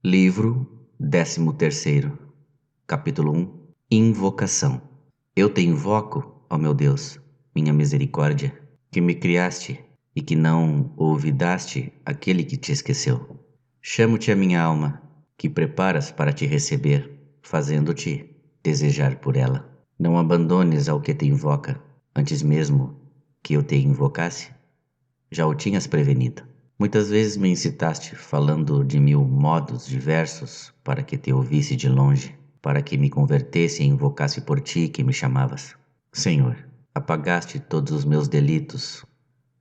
Livro 13º, capítulo 1. Invocação. Eu te invoco, ó meu Deus, minha misericórdia, que me criaste e que não olvidaste aquele que te esqueceu. Chamo-te a minha alma, que preparas para te receber, fazendo-te desejar por ela. Não abandones ao que te invoca, antes mesmo que eu te invocasse, já o tinhas prevenido. Muitas vezes me incitaste, falando de 1000 modos diversos, para que te ouvisse de longe, para que me convertesse e invocasse por ti que me chamavas. Senhor, apagaste todos os meus delitos,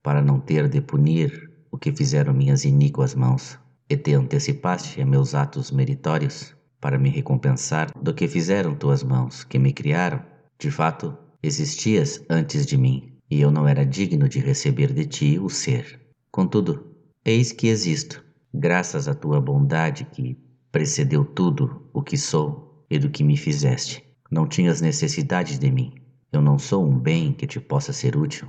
para não ter de punir o que fizeram minhas iníquas mãos, e te antecipaste a meus atos meritórios, para me recompensar do que fizeram tuas mãos, que me criaram. De fato, existias antes de mim, e eu não era digno de receber de ti o ser. Contudo, eis que existo, graças à tua bondade que precedeu tudo o que sou e do que me fizeste. Não tinhas necessidade de mim. Eu não sou um bem que te possa ser útil,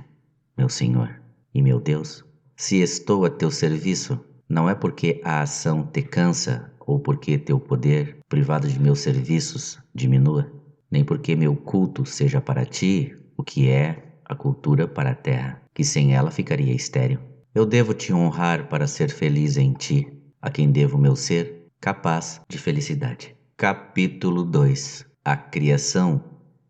meu Senhor e meu Deus. Se estou a teu serviço, não é porque a ação te cansa ou porque teu poder, privado de meus serviços, diminua, nem porque meu culto seja para ti o que é a cultura para a terra, que sem ela ficaria estéril. Eu devo te honrar para ser feliz em ti, a quem devo meu ser, capaz de felicidade. Capítulo 2. A criação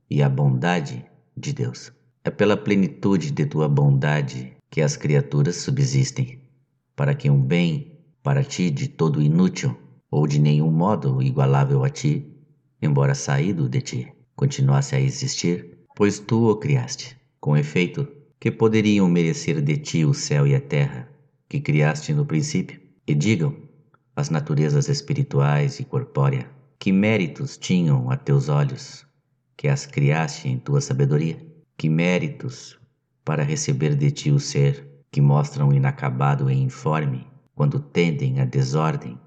e a bondade de Deus. É pela plenitude de tua bondade que as criaturas subsistem, para que um bem para ti de todo inútil, ou de nenhum modo igualável a ti, embora saído de ti, continuasse a existir, pois tu o criaste. Com efeito, que poderiam merecer de ti o céu e a terra, que criaste no princípio? E digam as naturezas espirituais e corpórea, que méritos tinham a teus olhos, que as criaste em tua sabedoria? Que méritos para receber de ti o ser, que mostram inacabado e informe, quando tendem à desordem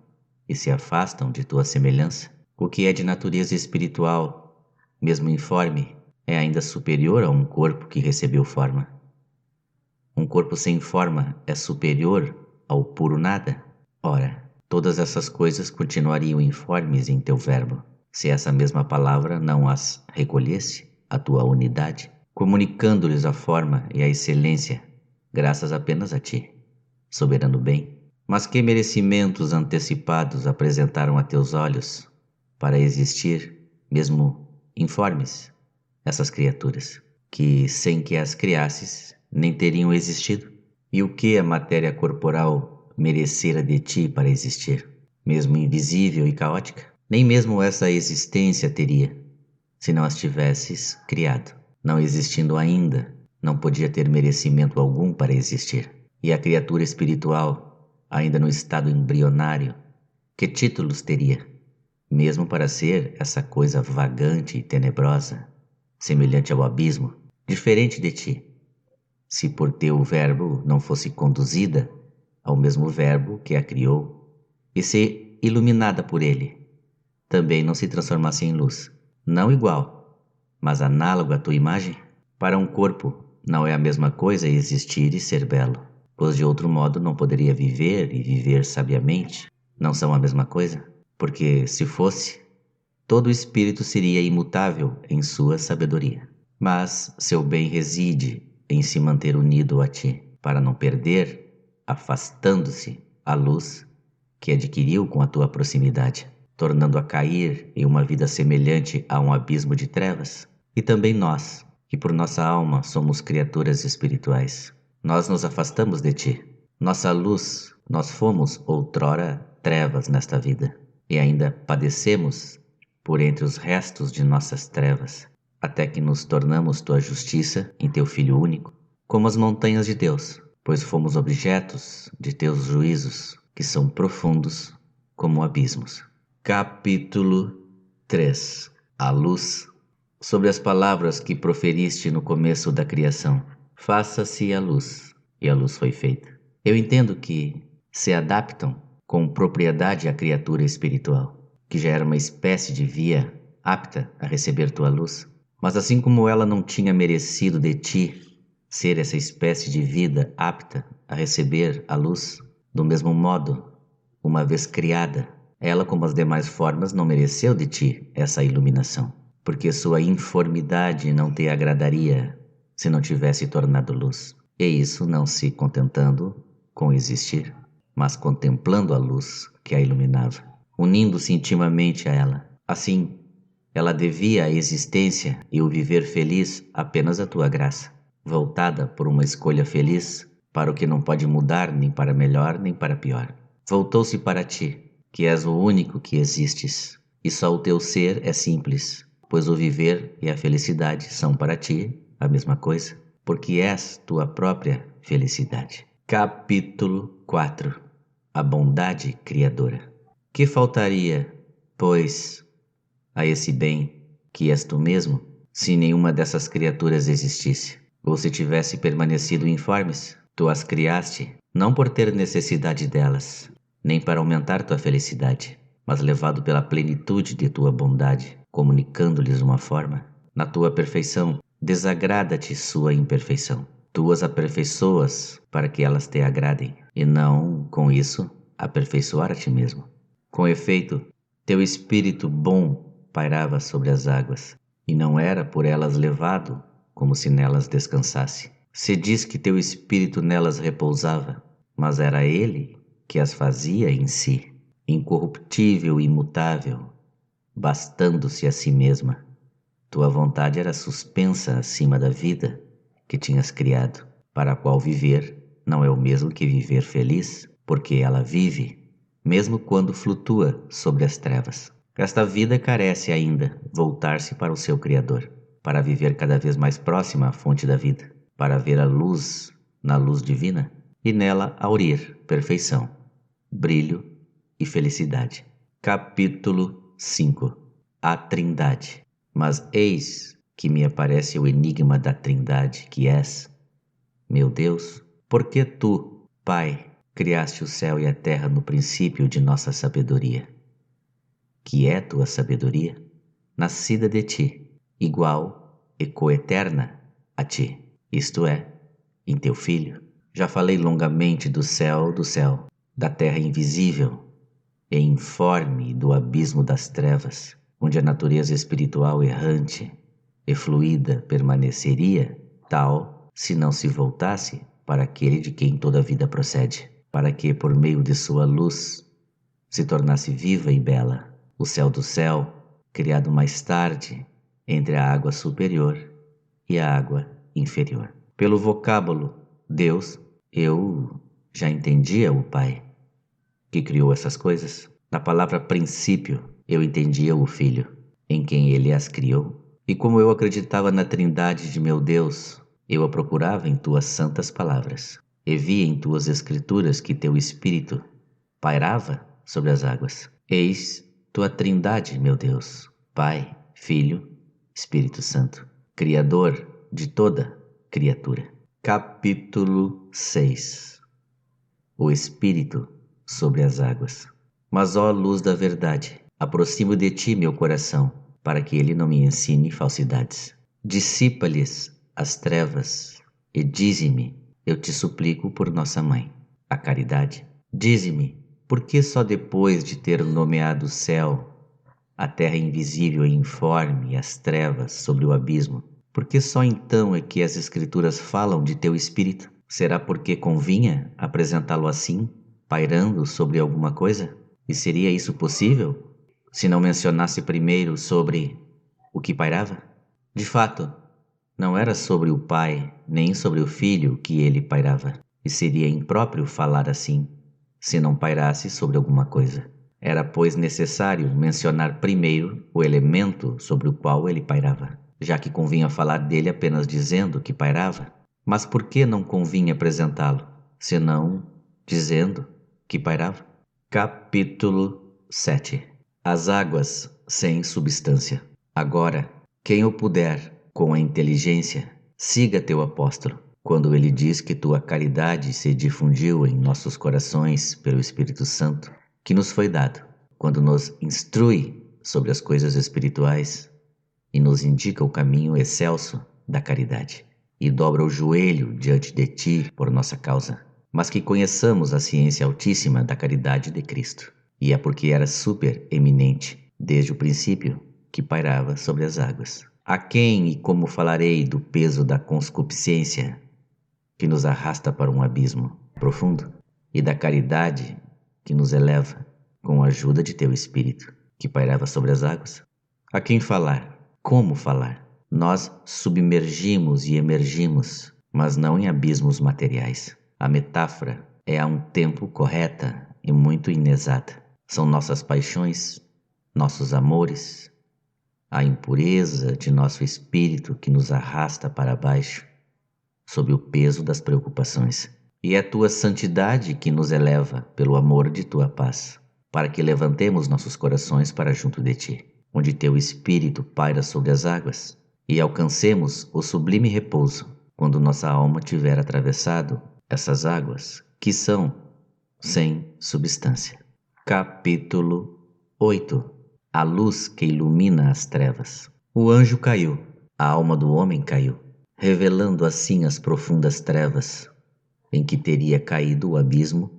e se afastam de tua semelhança? O que é de natureza espiritual, mesmo informe, é ainda superior a um corpo que recebeu forma. Um corpo sem forma é superior ao puro nada? Ora, todas essas coisas continuariam informes em teu verbo, se essa mesma palavra não as recolhesse à tua unidade, comunicando-lhes a forma e a excelência, graças apenas a ti, soberano bem. Mas que merecimentos antecipados apresentaram a teus olhos para existir, mesmo informes, essas criaturas, que sem que as criasses nem teriam existido? E o que a matéria corporal merecera de ti para existir, mesmo invisível e caótica? Nem mesmo essa existência teria, se não as tivesses criado. Não existindo ainda, não podia ter merecimento algum para existir. E a criatura espiritual, ainda no estado embrionário, que títulos teria, mesmo para ser essa coisa vagante e tenebrosa, semelhante ao abismo, diferente de ti, se por teu verbo não fosse conduzida ao mesmo verbo que a criou, e se iluminada por ele, também não se transformasse em luz, não igual, mas análogo à tua imagem? Para um corpo não é a mesma coisa existir e ser belo, pois de outro modo não poderia viver e viver sabiamente. Não são a mesma coisa, porque se fosse, todo espírito seria imutável em sua sabedoria. Mas seu bem reside em se manter unido a ti, para não perder, afastando-se, a luz que adquiriu com a tua proximidade, tornando a cair em uma vida semelhante a um abismo de trevas. E também nós, que por nossa alma somos criaturas espirituais, nós nos afastamos de ti. Nossa luz, nós fomos outrora trevas nesta vida, e ainda padecemos por entre os restos de nossas trevas, até que nos tornamos tua justiça em teu Filho único, como as montanhas de Deus, pois fomos objetos de teus juízos, que são profundos como abismos. Capítulo 3. A luz. Sobre as palavras que proferiste no começo da criação. Faça-se a luz, e a luz foi feita. Eu entendo que se adaptam com propriedade à criatura espiritual, que já era uma espécie de via apta a receber tua luz. Mas assim como ela não tinha merecido de ti ser essa espécie de vida apta a receber a luz, do mesmo modo, uma vez criada, Ela, como as demais formas, não mereceu de ti essa iluminação, porque sua informidade não te agradaria se não tivesse tornado luz. E isso não se contentando com existir, mas contemplando a luz que a iluminava, unindo-se intimamente a ela. Assim, ela devia a existência e o viver feliz apenas à tua graça, voltada por uma escolha feliz para o que não pode mudar nem para melhor nem para pior. Voltou-se para ti, que és o único que existes, e só o teu ser é simples, pois o viver e a felicidade são para ti a mesma coisa, porque és tua própria felicidade. Capítulo 4. A bondade criadora. Que faltaria, pois, a esse bem que és tu mesmo, se nenhuma dessas criaturas existisse, ou se tivesse permanecido informes? Tu as criaste, não por ter necessidade delas, nem para aumentar tua felicidade, mas levado pela plenitude de tua bondade, comunicando-lhes uma forma. Na tua perfeição, desagrada-te sua imperfeição. Tu as aperfeiçoas para que elas te agradem, e não, com isso, aperfeiçoar a ti mesmo. Com efeito, teu espírito bom pairava sobre as águas, e não era por elas levado, como se nelas descansasse. Se diz que teu espírito nelas repousava, mas era ele que as fazia em si, incorruptível e imutável, bastando-se a si mesma. Tua vontade era suspensa acima da vida que tinhas criado, para a qual viver não é o mesmo que viver feliz, porque ela vive, mesmo quando flutua sobre as trevas. Esta vida carece ainda voltar-se para o seu Criador, para viver cada vez mais próxima à fonte da vida, para ver a luz na luz divina e nela aurir perfeição, brilho e felicidade. Capítulo 5. A Trindade. Mas eis que me aparece o enigma da Trindade, que és, meu Deus, porque tu, Pai, criaste o céu e a terra no princípio de nossa sabedoria, que é tua sabedoria, nascida de ti, igual e coeterna a ti, isto é, em teu Filho. Já falei longamente do céu, da terra invisível e informe do abismo das trevas, onde a natureza espiritual errante e fluida permaneceria, tal se não se voltasse para aquele de quem toda a vida procede, para que, por meio de sua luz, se tornasse viva e bela. O céu do céu, criado mais tarde entre a água superior e a água inferior. Pelo vocábulo Deus, eu já entendia o Pai que criou essas coisas. Na palavra princípio, eu entendia o Filho, em quem ele as criou. E como eu acreditava na Trindade de meu Deus, eu a procurava em tuas santas palavras, e via em tuas escrituras que teu Espírito pairava sobre as águas. Eis tua Trindade, meu Deus, Pai, Filho, Espírito Santo, Criador de toda criatura. Capítulo 6. O Espírito sobre as águas. Mas, ó luz da verdade, aproximo de ti meu coração, para que ele não me ensine falsidades. Dissipa-lhes as trevas e dize-me, eu te suplico por nossa mãe, a caridade. Dize-me, por que só depois de ter nomeado o céu, a terra invisível e informe e as trevas sobre o abismo, por que só então é que as Escrituras falam de teu Espírito? Será porque convinha apresentá-lo assim, pairando sobre alguma coisa? E seria isso possível se não mencionasse primeiro sobre o que pairava? De fato, não era sobre o Pai nem sobre o Filho que ele pairava, e seria impróprio falar assim, se não pairasse sobre alguma coisa. Era, pois, necessário mencionar primeiro o elemento sobre o qual ele pairava, já que convinha falar dele apenas dizendo que pairava. Mas por que não convinha apresentá-lo, senão dizendo que pairava? Capítulo 7. As águas sem substância. Agora, quem o puder, com a inteligência, siga teu apóstolo, quando ele diz que tua caridade se difundiu em nossos corações pelo Espírito Santo, que nos foi dado, quando nos instrui sobre as coisas espirituais e nos indica o caminho excelso da caridade, e dobra o joelho diante de ti por nossa causa, mas que conheçamos a ciência altíssima da caridade de Cristo. e é porque era super-eminente, desde o princípio, que pairava sobre as águas. A quem e como falarei do peso da concupiscência que nos arrasta para um abismo profundo, e da caridade que nos eleva com a ajuda de teu Espírito, que pairava sobre as águas? A quem falar? Como falar? Nós submergimos e emergimos, mas não em abismos materiais. A metáfora é a um tempo correta e muito inexata. São nossas paixões, nossos amores, a impureza de nosso espírito que nos arrasta para baixo, sob o peso das preocupações. E é tua santidade que nos eleva pelo amor de tua paz, para que levantemos nossos corações para junto de ti, onde teu Espírito paira sobre as águas, e alcancemos o sublime repouso, quando nossa alma tiver atravessado essas águas, que são sem substância. Capítulo 8. A luz que ilumina as trevas. O anjo caiu, a alma do homem caiu, revelando assim as profundas trevas em que teria caído o abismo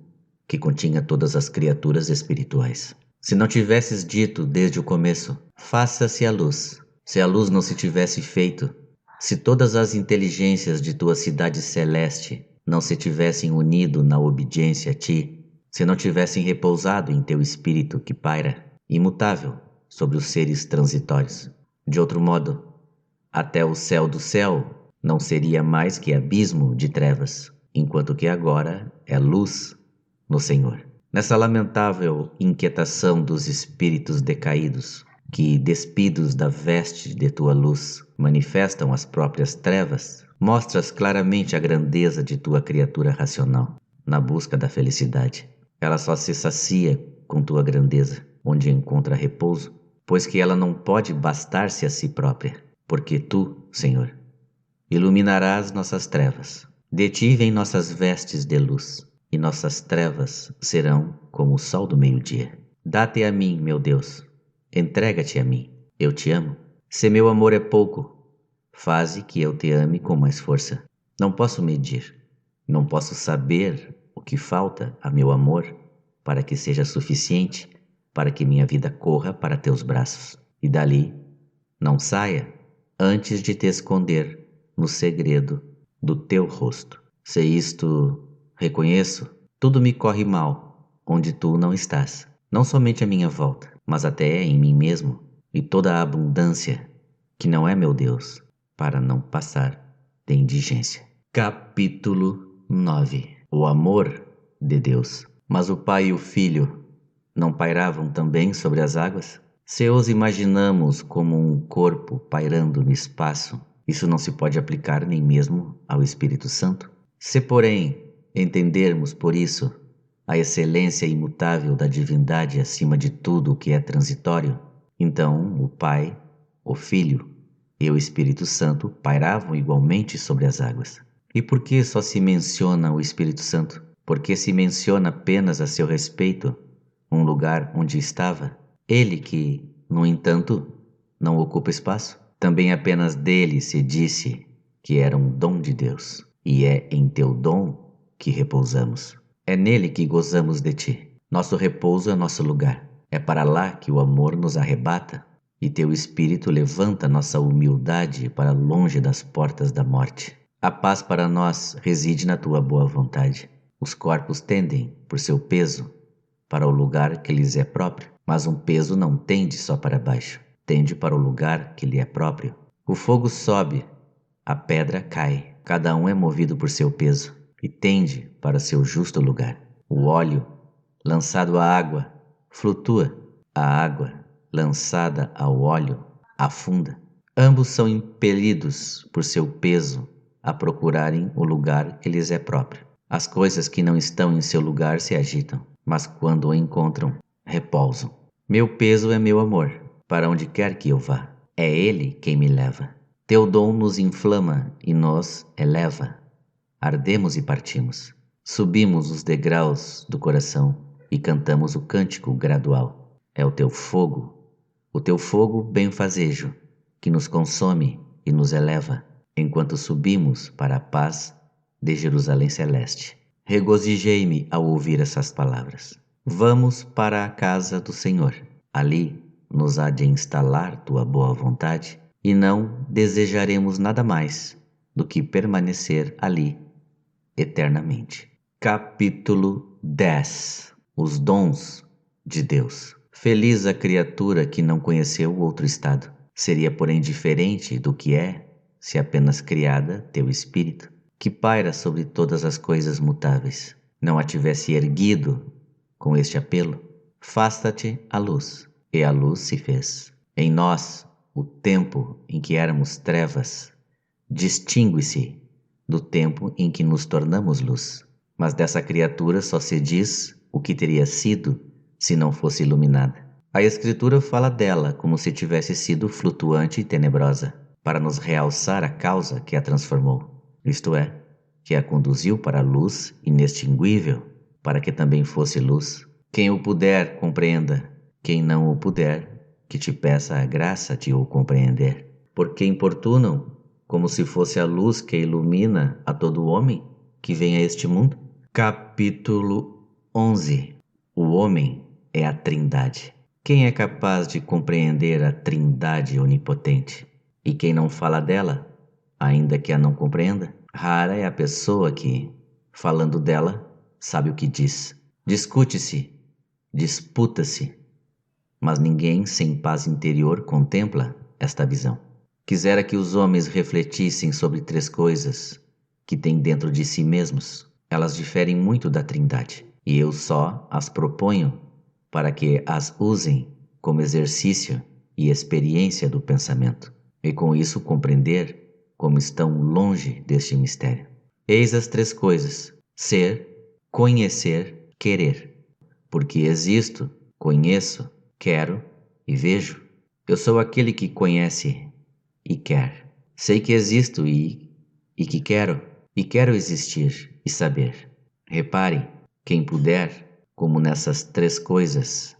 que continha todas as criaturas espirituais. Se não tivesses dito desde o começo, faça-se a luz, se a luz não se tivesse feito, se todas as inteligências de tua cidade celeste não se tivessem unido na obediência a ti, se não tivessem repousado em teu espírito que paira, imutável, sobre os seres transitórios. De outro modo, até o céu do céu não seria mais que abismo de trevas, enquanto que agora é luz no Senhor. Nessa lamentável inquietação dos espíritos decaídos, que, despidos da veste de tua luz, manifestam as próprias trevas, mostras claramente a grandeza de tua criatura racional, na busca da felicidade. Ela só se sacia com tua grandeza, onde encontra repouso, pois que ela não pode bastar-se a si própria, porque tu, Senhor, iluminarás nossas trevas. De ti vêm nossas vestes de luz, e nossas trevas serão como o sol do meio-dia. Dá-te a mim, meu Deus, entrega-te a mim, eu te amo. Se meu amor é pouco, faze que eu te ame com mais força. Não posso medir, não posso saber o que falta a meu amor para que seja suficiente para que minha vida corra para teus braços, e dali não saia antes de te esconder no segredo do teu rosto. Se isto reconheço, tudo me corre mal onde tu não estás, não somente à minha volta, mas até em mim mesmo, e toda a abundância que não é meu Deus, para não passar de indigência. Capítulo 9. O amor de Deus. Mas o Pai e o Filho não pairavam também sobre as águas? Se os imaginamos como um corpo pairando no espaço, isso não se pode aplicar nem mesmo ao Espírito Santo. Se, porém, entendermos por isso a excelência imutável da divindade acima de tudo o que é transitório, então o Pai, o Filho e o Espírito Santo pairavam igualmente sobre as águas. E por que só se menciona o Espírito Santo? Porque se menciona apenas a seu respeito um lugar onde estava, ele que, no entanto, não ocupa espaço. Também apenas dele se disse que era um dom de Deus, e é em teu dom que repousamos. É nele que gozamos de ti. Nosso repouso é nosso lugar. É para lá que o amor nos arrebata, e teu Espírito levanta nossa humildade para longe das portas da morte. A paz para nós reside na tua boa vontade. Os corpos tendem, por seu peso, para o lugar que lhes é próprio, mas um peso não tende só para baixo, tende para o lugar que lhe é próprio. O fogo sobe, a pedra cai, cada um é movido por seu peso e tende para seu justo lugar. O óleo, lançado à água, flutua, a água, lançada ao óleo, afunda. Ambos são impelidos por seu peso a procurarem o lugar que lhes é próprio. As coisas que não estão em seu lugar se agitam, mas quando o encontram, repousam. Meu peso é meu amor, para onde quer que eu vá. É ele quem me leva. Teu dom nos inflama e nos eleva. Ardemos e partimos. Subimos os degraus do coração e cantamos o cântico gradual. É o teu fogo benfazejo, que nos consome e nos eleva, enquanto subimos para a paz de Jerusalém Celeste. Regozijei-me ao ouvir essas palavras. Vamos para a casa do Senhor. Ali nos há de instalar tua boa vontade e não desejaremos nada mais do que permanecer ali eternamente. Capítulo 10. Os dons de Deus. Feliz a criatura que não conheceu outro estado. Seria, porém, diferente do que é, se apenas criada teu espírito, que paira sobre todas as coisas mutáveis, não a tivesse erguido com este apelo: fasta-te a luz. E a luz se fez. Em nós, o tempo em que éramos trevas distingue-se do tempo em que nos tornamos luz. Mas dessa criatura só se diz o que teria sido se não fosse iluminada. A Escritura fala dela como se tivesse sido flutuante e tenebrosa, para nos realçar a causa que a transformou, isto é, que a conduziu para a luz inextinguível, para que também fosse luz. Quem o puder, compreenda. Quem não o puder, que te peça a graça de o compreender. Porque importunam, como se fosse a luz que ilumina a todo homem que vem a este mundo. Capítulo 11. O homem é a Trindade. Quem é capaz de compreender a Trindade onipotente? E quem não fala dela, ainda que a não compreenda? Rara é a pessoa que, falando dela, sabe o que diz. Discute-se, disputa-se, mas ninguém sem paz interior contempla esta visão. Quisera que os homens refletissem sobre 3 coisas que têm dentro de si mesmos. Elas diferem muito da Trindade, e eu só as proponho para que as usem como exercício e experiência do pensamento, e com isso compreender como estão longe deste mistério. Eis as 3 coisas: ser, conhecer, querer. Porque existo, conheço, quero e vejo. Eu sou aquele que conhece e quer. Sei que existo e que quero existir e saber. Repare, quem puder, como nessas 3 coisas,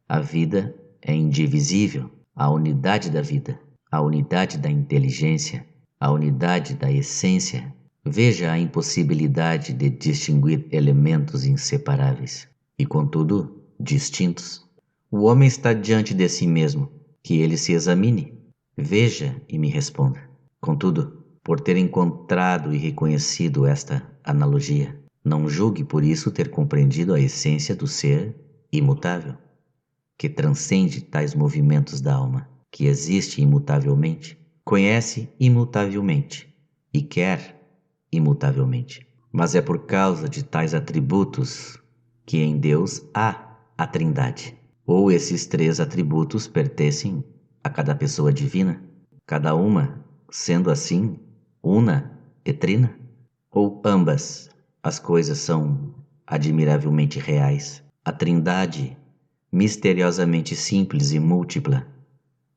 a vida é indivisível, a unidade da vida, a unidade da inteligência, a unidade da essência. Veja a impossibilidade de distinguir elementos inseparáveis e, contudo, distintos. O homem está diante de si mesmo, que ele se examine. Veja e me responda. Contudo, por ter encontrado e reconhecido esta analogia, não julgue por isso ter compreendido a essência do ser imutável, que transcende tais movimentos da alma, que existe imutavelmente, conhece imutavelmente e quer imutavelmente. Mas é por causa de tais atributos que em Deus há a Trindade. Ou esses 3 atributos pertencem a cada pessoa divina, cada uma sendo assim una e trina? Ou ambas as coisas são admiravelmente reais? A Trindade, misteriosamente simples e múltipla,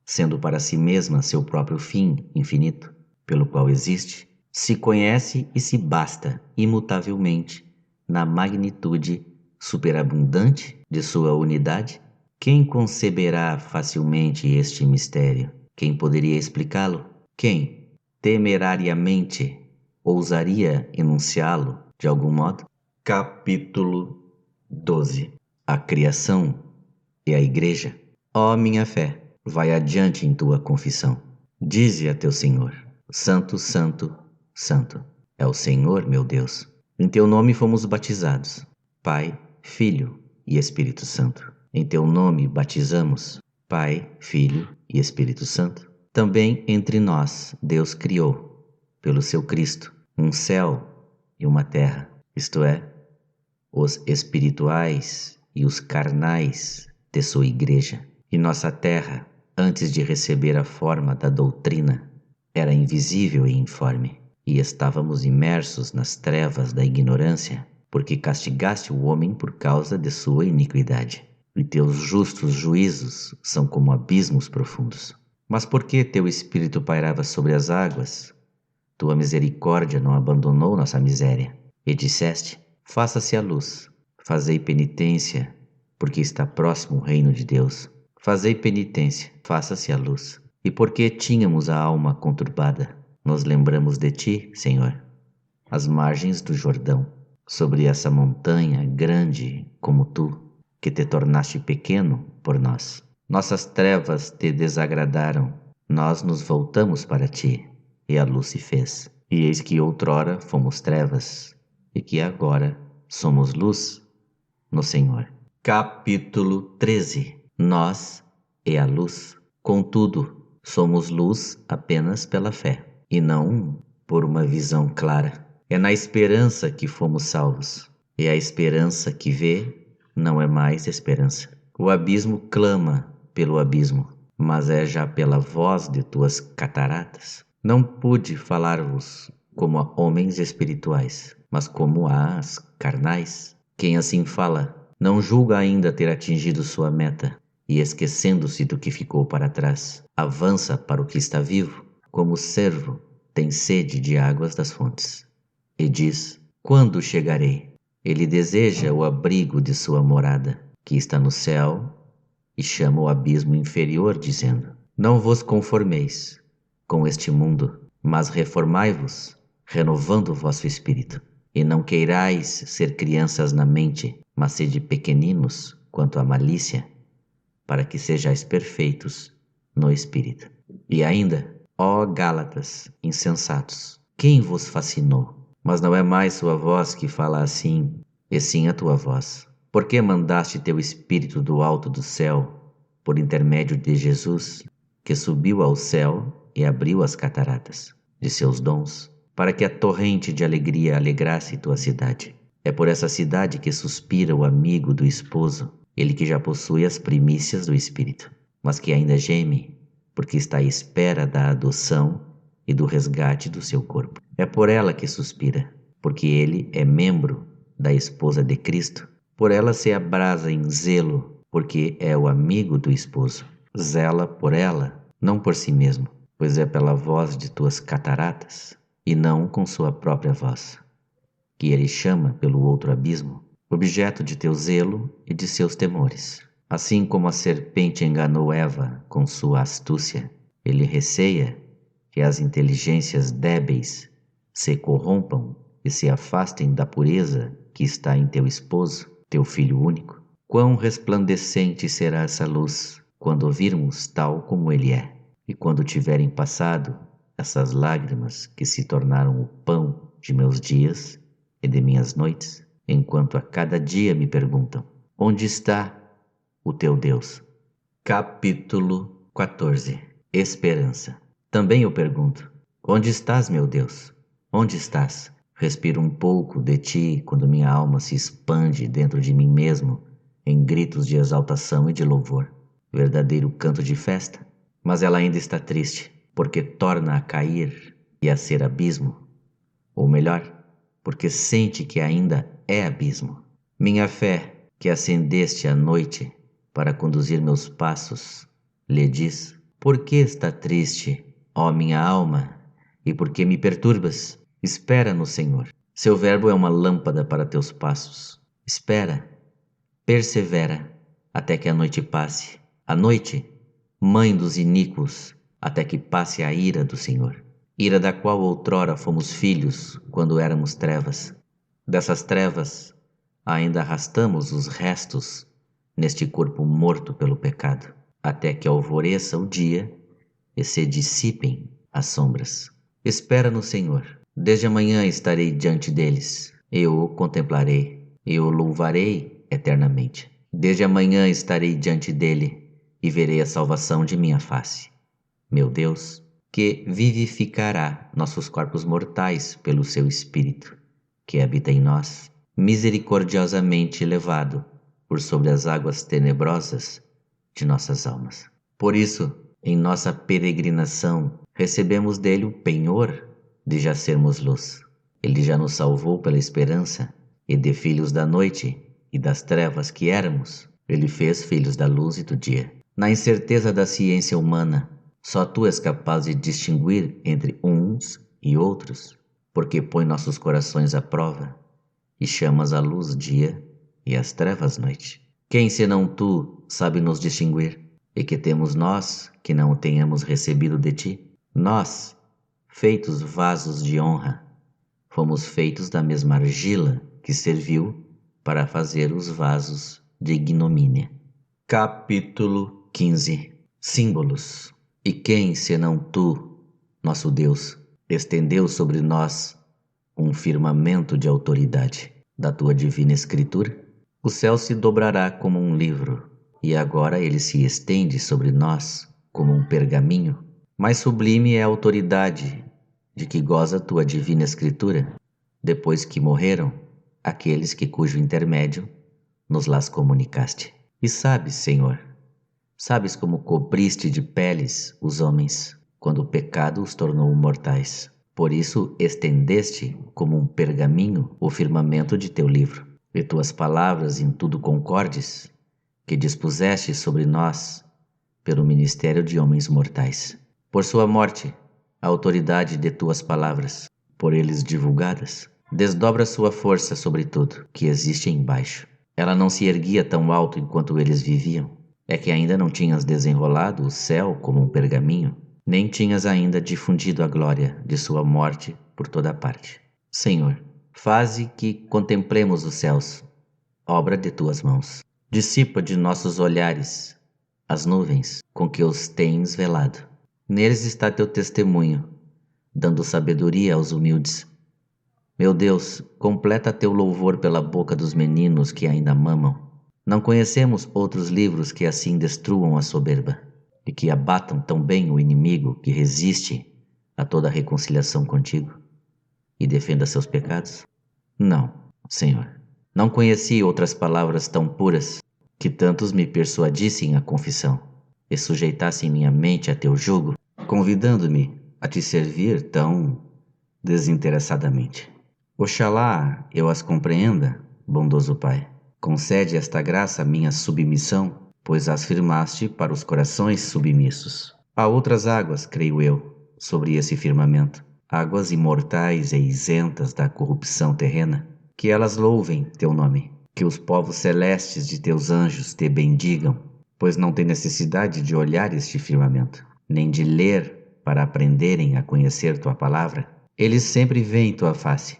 sendo para si mesma seu próprio fim infinito, pelo qual existe, se conhece e se basta imutavelmente na magnitude superabundante de sua unidade? Quem conceberá facilmente este mistério? Quem poderia explicá-lo? Quem, temerariamente, ousaria enunciá-lo de algum modo? Capítulo 12. A criação e a igreja. Ó minha fé, vai adiante em tua confissão. Dize a teu Senhor: Santo, Santo, Santo é o Senhor, meu Deus. Em teu nome fomos batizados, Pai, Filho e Espírito Santo. Em teu nome batizamos, Pai, Filho e Espírito Santo. Também entre nós Deus criou, pelo seu Cristo, um céu e uma terra, isto é, os espirituais e os carnais de sua igreja. E nossa terra, antes de receber a forma da doutrina, era invisível e informe, e estávamos imersos nas trevas da ignorância, porque castigaste o homem por causa de sua iniquidade. E teus justos juízos são como abismos profundos. Mas porque teu Espírito pairava sobre as águas, tua misericórdia não abandonou nossa miséria. E disseste: faça-se a luz, fazei penitência, porque está próximo o reino de Deus. Fazei penitência, faça-se a luz. E porque tínhamos a alma conturbada, nos lembramos de ti, Senhor, às margens do Jordão, sobre essa montanha grande como tu, que te tornaste pequeno por nós. Nossas trevas te desagradaram, nós nos voltamos para ti, e a luz se fez. E eis que outrora fomos trevas, e que agora somos luz no Senhor. Capítulo 13. Nós e a luz. Contudo, somos luz apenas pela fé, e não por uma visão clara. É na esperança que fomos salvos, e a esperança que vê não é mais esperança. O abismo clama pelo abismo, mas é já pela voz de tuas cataratas. Não pude falar-vos como a homens espirituais, mas como às carnais. Quem assim fala, não julga ainda ter atingido sua meta, e esquecendo-se do que ficou para trás, avança para o que está vivo, como o servo tem sede de águas das fontes. E diz: quando chegarei? Ele deseja o abrigo de sua morada, que está no céu, e chama o abismo inferior, dizendo: não vos conformeis com este mundo, mas reformai-vos, renovando o vosso espírito. E não queirais ser crianças na mente, mas sede pequeninos quanto à malícia, para que sejais perfeitos no espírito. E ainda, ó Gálatas insensatos, quem vos fascinou? Mas não é mais sua voz que fala assim, e sim a tua voz. Por que mandaste teu espírito do alto do céu, por intermédio de Jesus, que subiu ao céu e abriu as cataratas de seus dons, para que a torrente de alegria alegrasse tua cidade? É por essa cidade que suspira o amigo do esposo, ele que já possui as primícias do Espírito, mas que ainda geme, porque está à espera da adoção e do resgate do seu corpo. É por ela que suspira, porque ele é membro da esposa de Cristo. Por ela se abrasa em zelo, porque é o amigo do esposo. Zela por ela, não por si mesmo, pois é pela voz de tuas cataratas, e não com sua própria voz, que ele chama pelo outro abismo, objeto de teu zelo e de seus temores. Assim como a serpente enganou Eva com sua astúcia, ele receia que as inteligências débeis se corrompam e se afastem da pureza que está em teu esposo, teu filho único. Quão resplandecente será essa luz quando o virmos tal como ele é, e quando tiverem passado essas lágrimas que se tornaram o pão de meus dias e de minhas noites, enquanto a cada dia me perguntam: onde está o teu Deus? Capítulo 14. Esperança. Também eu pergunto: onde estás, meu Deus? Onde estás? Respiro um pouco de ti quando minha alma se expande dentro de mim mesmo em gritos de exaltação e de louvor, verdadeiro canto de festa. Mas ela ainda está triste, porque torna a cair e a ser abismo, ou melhor, porque sente que ainda é abismo. Minha fé, que acendeste à noite para conduzir meus passos, lhe diz: por que está triste, ó minha alma, e por que me perturbas? Espera no Senhor. Seu verbo é uma lâmpada para teus passos. Espera, persevera, até que a noite passe. A noite, mãe dos iníquos, até que passe a ira do Senhor. Ira da qual outrora fomos filhos quando éramos trevas. Dessas trevas ainda arrastamos os restos neste corpo morto pelo pecado, até que alvoreça o dia e se dissipem as sombras. Espera no Senhor. Desde amanhã estarei diante deles. Eu o contemplarei, eu o louvarei eternamente. Desde amanhã estarei diante dele e verei a salvação de minha face. Meu Deus, que vivificará nossos corpos mortais pelo seu Espírito, que habita em nós, misericordiosamente levado por sobre as águas tenebrosas de nossas almas. Por isso, em nossa peregrinação, recebemos dele o penhor de já sermos luz. Ele já nos salvou pela esperança, e de filhos da noite e das trevas que éramos, ele fez filhos da luz e do dia. Na incerteza da ciência humana, só tu és capaz de distinguir entre uns e outros, porque põe nossos corações à prova e chamas a luz dia e as trevas noite. Quem senão tu sabe nos distinguir? E que temos nós que não o tenhamos recebido de ti? Nós, feitos vasos de honra, fomos feitos da mesma argila que serviu para fazer os vasos de ignomínia. Capítulo 15. Símbolos. E quem, senão tu, nosso Deus, estendeu sobre nós um firmamento de autoridade da tua divina escritura? O céu se dobrará como um livro, e agora ele se estende sobre nós como um pergaminho. Mais sublime é a autoridade de que goza tua divina escritura, depois que morreram aqueles cujo intermédio nos las comunicaste. E sabes, Senhor, sabes como cobriste de peles os homens, quando o pecado os tornou mortais. Por isso estendeste como um pergaminho o firmamento de teu livro, e tuas palavras em tudo concordes, que dispuseste sobre nós pelo ministério de homens mortais. Por sua morte, a autoridade de tuas palavras, por eles divulgadas, desdobra sua força sobre tudo que existe embaixo. Ela não se erguia tão alto enquanto eles viviam. É que ainda não tinhas desenrolado o céu como um pergaminho, nem tinhas ainda difundido a glória de sua morte por toda parte. Senhor, faze que contemplemos os céus, obra de tuas mãos. Dissipa de nossos olhares as nuvens com que os tens velado. Neles está teu testemunho, dando sabedoria aos humildes. Meu Deus, completa teu louvor pela boca dos meninos que ainda mamam. Não conhecemos outros livros que assim destruam a soberba e que abatam tão bem o inimigo que resiste a toda reconciliação contigo e defenda seus pecados? Não, Senhor. Não conheci outras palavras tão puras que tantos me persuadissem à confissão e sujeitassem minha mente a teu jugo, convidando-me a te servir tão desinteressadamente. Oxalá eu as compreenda, bondoso Pai. Concede esta graça à minha submissão, pois as firmaste para os corações submissos. Há outras águas, creio eu, sobre esse firmamento, águas imortais e isentas da corrupção terrena. Que elas louvem teu nome, que os povos celestes de teus anjos te bendigam, pois não têm necessidade de olhar este firmamento, nem de ler para aprenderem a conhecer tua palavra. Eles sempre veem tua face,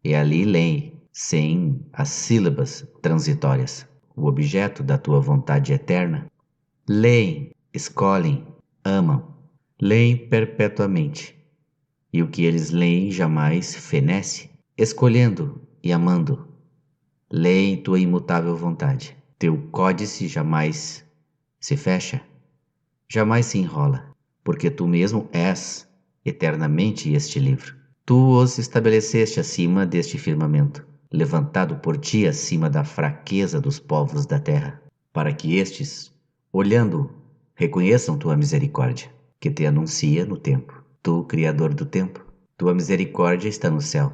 e ali leem, sem as sílabas transitórias, o objeto da tua vontade eterna. Leem, escolhem, amam, leem perpetuamente, e o que eles leem jamais fenece, escolhendo e amando. Leem tua imutável vontade. Teu códice jamais se fecha, jamais se enrola, porque tu mesmo és eternamente este livro. Tu os estabeleceste acima deste firmamento, levantado por ti acima da fraqueza dos povos da terra, para que estes, olhando, reconheçam tua misericórdia, que te anuncia no tempo. Tu, Criador do tempo, tua misericórdia está no céu,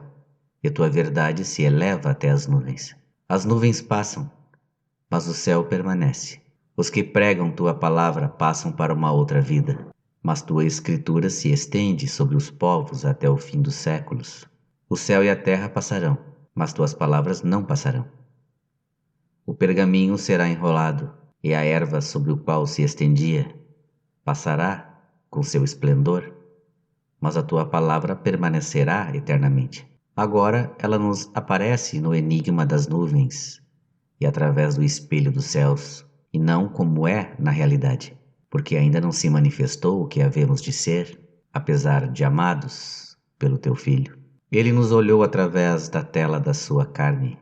e tua verdade se eleva até as nuvens. As nuvens passam, mas o céu permanece. Os que pregam tua palavra passam para uma outra vida, mas tua escritura se estende sobre os povos até o fim dos séculos. O céu e a terra passarão, mas tuas palavras não passarão. O pergaminho será enrolado, e a erva sobre o qual se estendia passará com seu esplendor, mas a tua palavra permanecerá eternamente. Agora ela nos aparece no enigma das nuvens e através do espelho dos céus, e não como é na realidade, porque ainda não se manifestou o que havemos de ser, apesar de amados pelo teu Filho. Ele nos olhou através da tela da sua carne,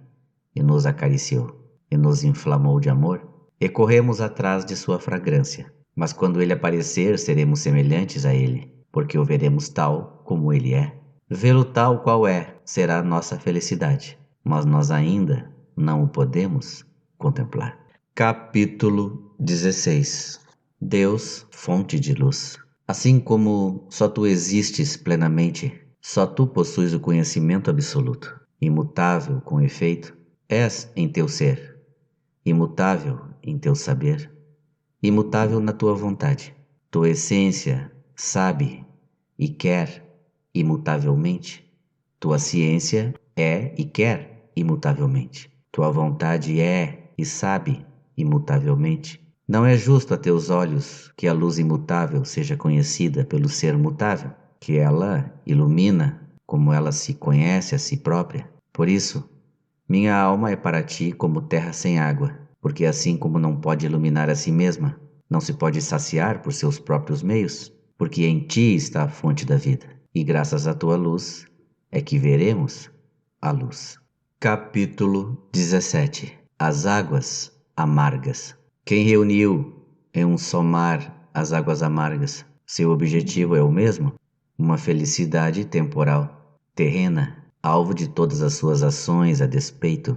e nos acariciou, e nos inflamou de amor, e corremos atrás de sua fragrância. Mas quando ele aparecer, seremos semelhantes a ele, porque o veremos tal como ele é. Vê-lo tal qual é será nossa felicidade, mas nós ainda não o podemos contemplar. Capítulo 16. Deus, fonte de luz. Assim como só tu existes plenamente, só tu possuis o conhecimento absoluto, imutável com efeito, és em teu ser, imutável em teu saber, imutável na tua vontade. Tua essência sabe e quer imutavelmente. Tua ciência é e quer imutavelmente. Tua vontade é e sabe imutavelmente. Não é justo a teus olhos que a luz imutável seja conhecida pelo ser mutável, que ela ilumina como ela se conhece a si própria. Por isso, minha alma é para ti como terra sem água, porque assim como não pode iluminar a si mesma, não se pode saciar por seus próprios meios, porque em ti está a fonte da vida, e graças à tua luz é que veremos a luz. Capítulo 17. As águas amargas. Quem reuniu em um só mar as águas amargas? Seu objetivo é o mesmo? Uma felicidade temporal, terrena, alvo de todas as suas ações a despeito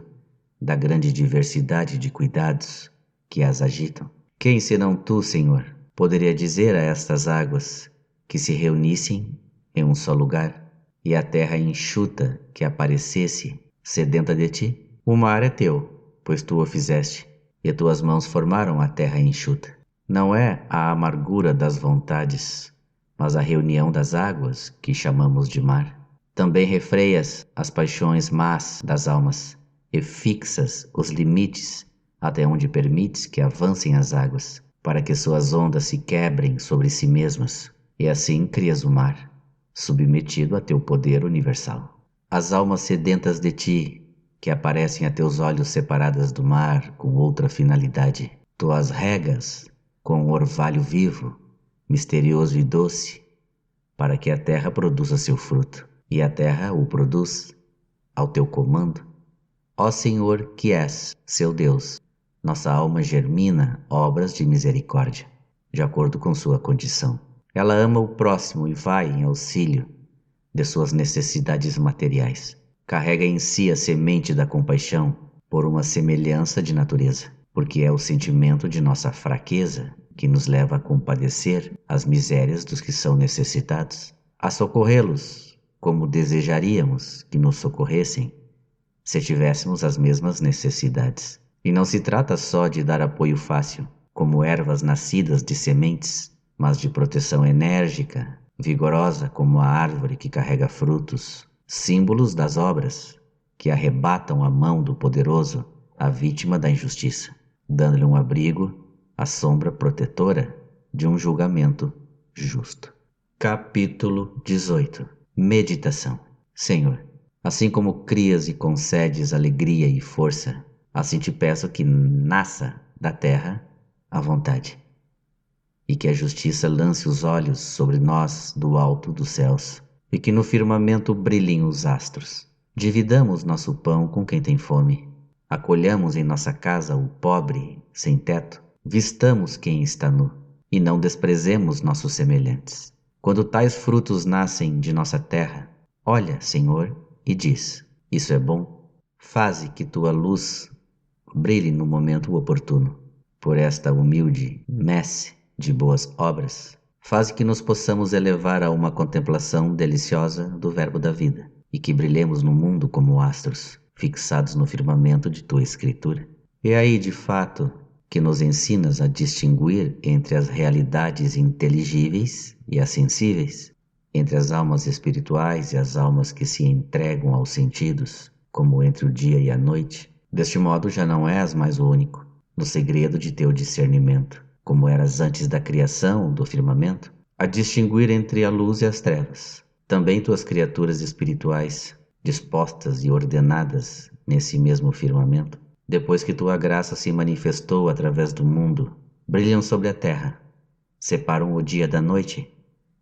da grande diversidade de cuidados que as agitam. Quem senão tu, Senhor, poderia dizer a estas águas que se reunissem em um só lugar, e a terra enxuta que aparecesse sedenta de ti? O mar é teu, pois tu o fizeste, e tuas mãos formaram a terra enxuta. Não é a amargura das vontades, mas a reunião das águas que chamamos de mar. Também refreias as paixões más das almas, e fixas os limites até onde permites que avancem as águas, para que suas ondas se quebrem sobre si mesmas, e assim crias o mar, submetido a teu poder universal. As almas sedentas de ti, que aparecem a teus olhos separadas do mar com outra finalidade, tu as regas com um orvalho vivo, misterioso e doce, para que a terra produza seu fruto, e a terra o produz ao teu comando. Ó Senhor, que és seu Deus, nossa alma germina obras de misericórdia, de acordo com sua condição. Ela ama o próximo e vai em auxílio de suas necessidades materiais. Carrega em si a semente da compaixão por uma semelhança de natureza, porque é o sentimento de nossa fraqueza que nos leva a compadecer as misérias dos que são necessitados, a socorrê-los como desejaríamos que nos socorressem se tivéssemos as mesmas necessidades. E não se trata só de dar apoio fácil, como ervas nascidas de sementes, mas de proteção enérgica, vigorosa como a árvore que carrega frutos, símbolos das obras que arrebatam a mão do poderoso à vítima da injustiça, dando-lhe um abrigo à sombra protetora de um julgamento justo. Capítulo 18. Meditação. Senhor, assim como crias e concedes alegria e força, assim te peço que nasça da terra a vontade, e que a justiça lance os olhos sobre nós do alto dos céus, e que no firmamento brilhem os astros. Dividamos nosso pão com quem tem fome, acolhamos em nossa casa o pobre sem teto, vistamos quem está nu, e não desprezemos nossos semelhantes. Quando tais frutos nascem de nossa terra, olha, Senhor, e diz: isso é bom. Faze que tua luz brilhe no momento oportuno. Por esta humilde messe de boas obras, faze que nos possamos elevar a uma contemplação deliciosa do verbo da vida, e que brilhemos no mundo como astros, fixados no firmamento de tua escritura. E aí, de fato, que nos ensinas a distinguir entre as realidades inteligíveis e as sensíveis, entre as almas espirituais e as almas que se entregam aos sentidos, como entre o dia e a noite. Deste modo já não és mais o único, no segredo de teu discernimento, como eras antes da criação do firmamento, a distinguir entre a luz e as trevas. Também tuas criaturas espirituais, dispostas e ordenadas nesse mesmo firmamento, depois que tua graça se manifestou através do mundo, brilham sobre a terra, separam o dia da noite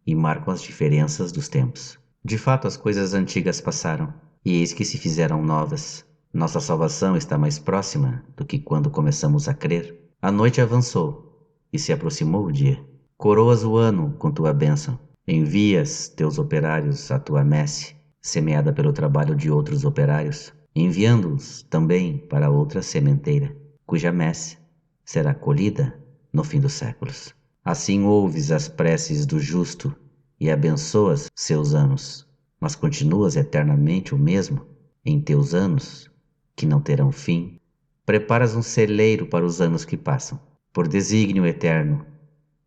e marcam as diferenças dos tempos. De fato, as coisas antigas passaram, e eis que se fizeram novas. Nossa salvação está mais próxima do que quando começamos a crer. A noite avançou, e se aproximou o dia. Coroas o ano com tua bênção. Envias teus operários à tua messe, semeada pelo trabalho de outros operários, enviando-os também para outra sementeira, cuja messe será colhida no fim dos séculos. Assim ouves as preces do justo e abençoas seus anos, mas continuas eternamente o mesmo em teus anos, que não terão fim. Preparas um celeiro para os anos que passam. Por desígnio eterno,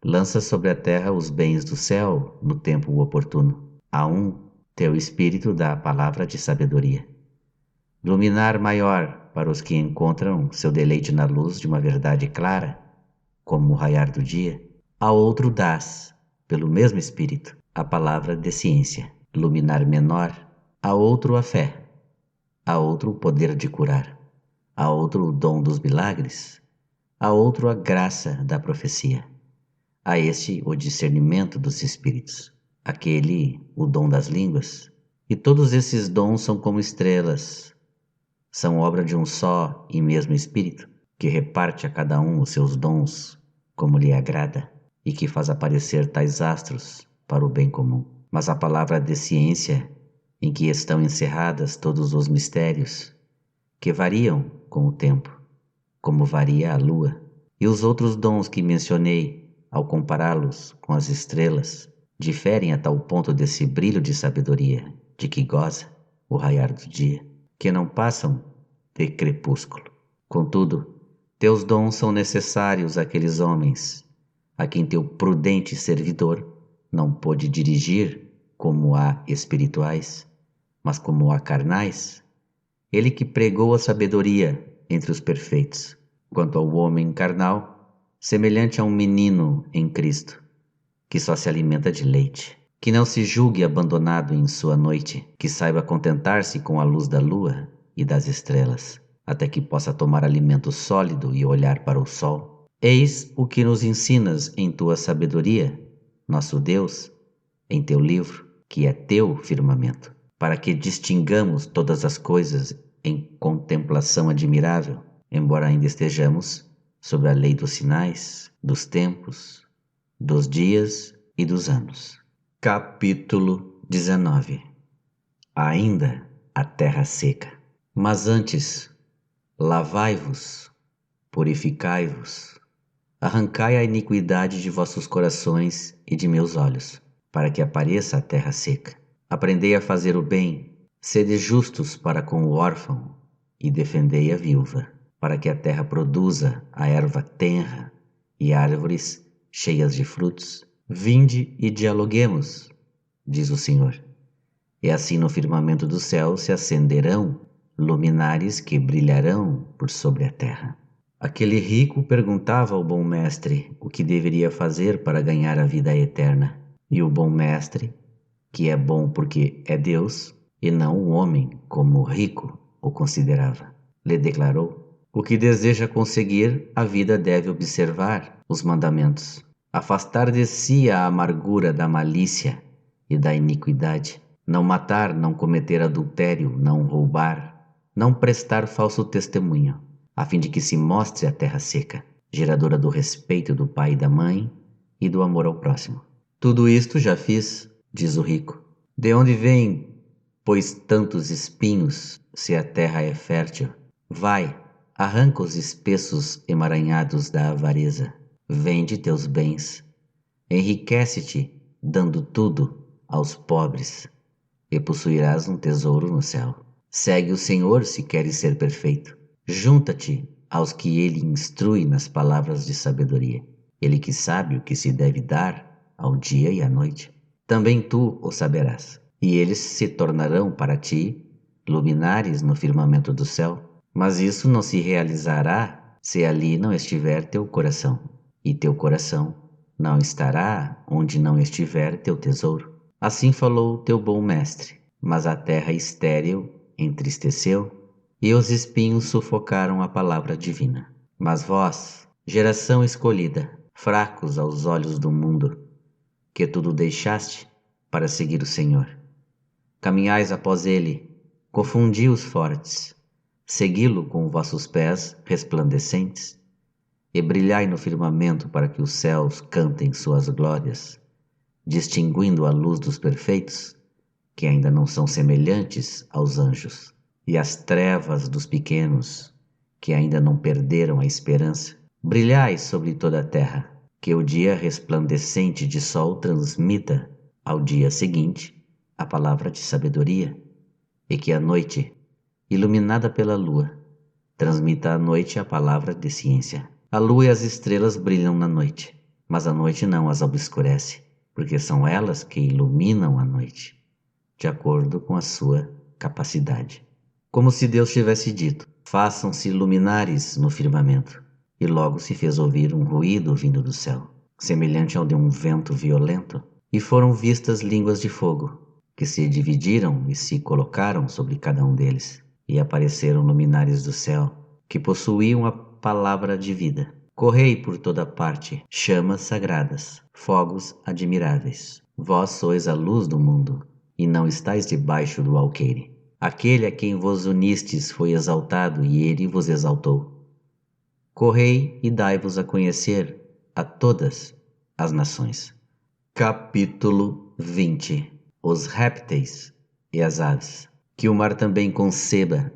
lanças sobre a terra os bens do céu no tempo oportuno. A um, teu espírito dá a palavra de sabedoria. Luminar maior para os que encontram seu deleite na luz de uma verdade clara, como o raiar do dia. A outro dás, pelo mesmo espírito, a palavra de ciência. Luminar menor, a outro a fé, a outro o poder de curar, a outro o dom dos milagres, a outro a graça da profecia, a este o discernimento dos espíritos, aquele o dom das línguas. E todos esses dons são como estrelas, são obra de um só e mesmo Espírito, que reparte a cada um os seus dons como lhe agrada, e que faz aparecer tais astros para o bem comum. Mas a palavra de ciência, em que estão encerradas todos os mistérios, que variam com o tempo, como varia a lua, e os outros dons que mencionei, ao compará-los com as estrelas, diferem a tal ponto desse brilho de sabedoria de que goza o raiar do dia, que não passam de crepúsculo. Contudo, teus dons são necessários àqueles homens, a quem teu prudente servidor não pôde dirigir como a espirituais, mas como a carnais, ele que pregou a sabedoria entre os perfeitos. Quanto ao homem carnal, semelhante a um menino em Cristo, que só se alimenta de leite, que não se julgue abandonado em sua noite, que saiba contentar-se com a luz da lua e das estrelas, até que possa tomar alimento sólido e olhar para o sol. Eis o que nos ensinas em tua sabedoria, nosso Deus, em teu livro, que é teu firmamento, para que distingamos todas as coisas em contemplação admirável, embora ainda estejamos sob a lei dos sinais, dos tempos, dos dias e dos anos. Capítulo 19. Ainda a terra seca. Mas antes, lavai-vos, purificai-vos, arrancai a iniquidade de vossos corações e de meus olhos, para que apareça a terra seca. Aprendei a fazer o bem, sede justos para com o órfão e defendei a viúva, para que a terra produza a erva tenra e árvores cheias de frutos. Vinde e dialoguemos, diz o Senhor. E assim no firmamento do céu se acenderão luminares que brilharão por sobre a terra. Aquele rico perguntava ao bom mestre o que deveria fazer para ganhar a vida eterna. E o bom mestre, que é bom porque é Deus, e não o homem como o rico o considerava, lhe declarou: o que deseja conseguir a vida deve observar os mandamentos, afastar de si a amargura da malícia e da iniquidade, não matar, não cometer adultério, não roubar, não prestar falso testemunho, a fim de que se mostre a terra seca, geradora do respeito do pai e da mãe e do amor ao próximo. Tudo isto já fiz, diz o rico. De onde vêm, pois, tantos espinhos, se a terra é fértil? Vai, arranca os espessos emaranhados da avareza, vende teus bens, enriquece-te, dando tudo aos pobres, e possuirás um tesouro no céu. Segue o Senhor se queres ser perfeito. Junta-te aos que ele instrui nas palavras de sabedoria. Ele que sabe o que se deve dar ao dia e à noite. Também tu o saberás. E eles se tornarão para ti luminares no firmamento do céu. Mas isso não se realizará se ali não estiver teu coração. E teu coração não estará onde não estiver teu tesouro. Assim falou teu bom mestre, mas a terra estéril entristeceu e os espinhos sufocaram a palavra divina. Mas vós, geração escolhida, fracos aos olhos do mundo, que tudo deixaste para seguir o Senhor, caminhais após ele, confundi os fortes, segui-lo com vossos pés resplandecentes, e brilhai no firmamento para que os céus cantem suas glórias, distinguindo a luz dos perfeitos, que ainda não são semelhantes aos anjos, e as trevas dos pequenos, que ainda não perderam a esperança. Brilhai sobre toda a terra, que o dia resplandecente de sol transmita ao dia seguinte a palavra de sabedoria, e que a noite, iluminada pela lua, transmita à noite a palavra de ciência. A lua e as estrelas brilham na noite, mas a noite não as obscurece, porque são elas que iluminam a noite, de acordo com a sua capacidade. Como se Deus tivesse dito: façam-se luminares no firmamento. E logo se fez ouvir um ruído vindo do céu, semelhante ao de um vento violento, e foram vistas línguas de fogo, que se dividiram e se colocaram sobre cada um deles, e apareceram luminares do céu, que possuíam a palavra de vida. Correi por toda parte, chamas sagradas, fogos admiráveis. Vós sois a luz do mundo, e não estáis debaixo do alqueire. Aquele a quem vos unistes foi exaltado, e ele vos exaltou. Correi e dai-vos a conhecer a todas as nações. Capítulo 20. Os répteis e as aves. Que o mar também conceba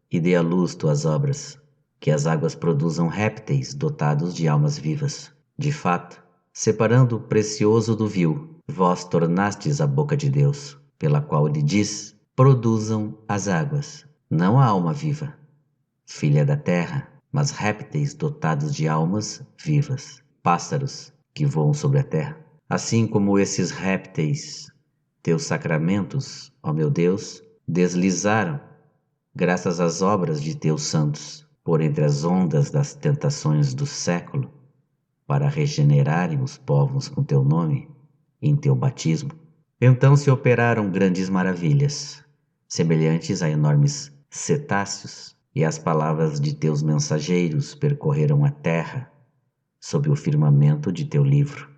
e dê à luz tuas obras. Que as águas produzam répteis dotados de almas vivas. De fato, separando o precioso do vil, vós tornastes a boca de Deus, pela qual ele diz: produzam as águas, não a alma viva, filha da terra, mas répteis dotados de almas vivas, pássaros que voam sobre a terra. Assim como esses répteis, teus sacramentos, ó meu Deus, deslizaram, graças às obras de teus santos, por entre as ondas das tentações do século, para regenerarem os povos com teu nome, em teu batismo. Então se operaram grandes maravilhas, semelhantes a enormes cetáceos, e as palavras de teus mensageiros percorreram a terra, sob o firmamento de teu livro,